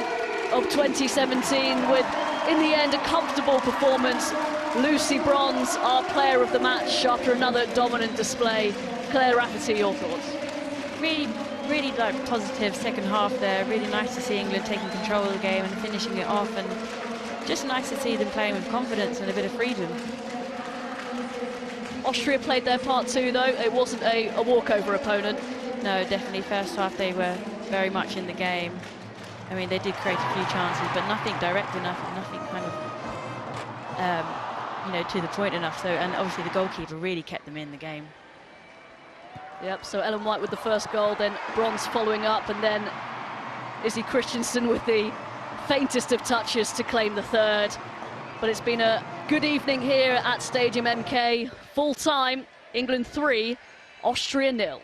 of 2017 with, in the end, a comfortable performance Lucy Bronze, our player of the match after another dominant display. Claire Rafferty, your thoughts? Really like positive second half there. Really nice to see England taking control of the game and finishing it off, and just nice to see them playing with confidence and a bit of freedom. Austria played their part too, though. It wasn't a walkover opponent. No, definitely first half they were very much in the game. I mean, they did create a few chances, but nothing direct enough, and nothing kind of, you know, to the point enough. So, and obviously the goalkeeper really kept them in the game. Yep, so Ellen White with the first goal, then Bronze following up, and then Izzy Christensen with the faintest of touches to claim the third. But it's been a good evening here at Stadium MK. Full time, England 3, Austria 0.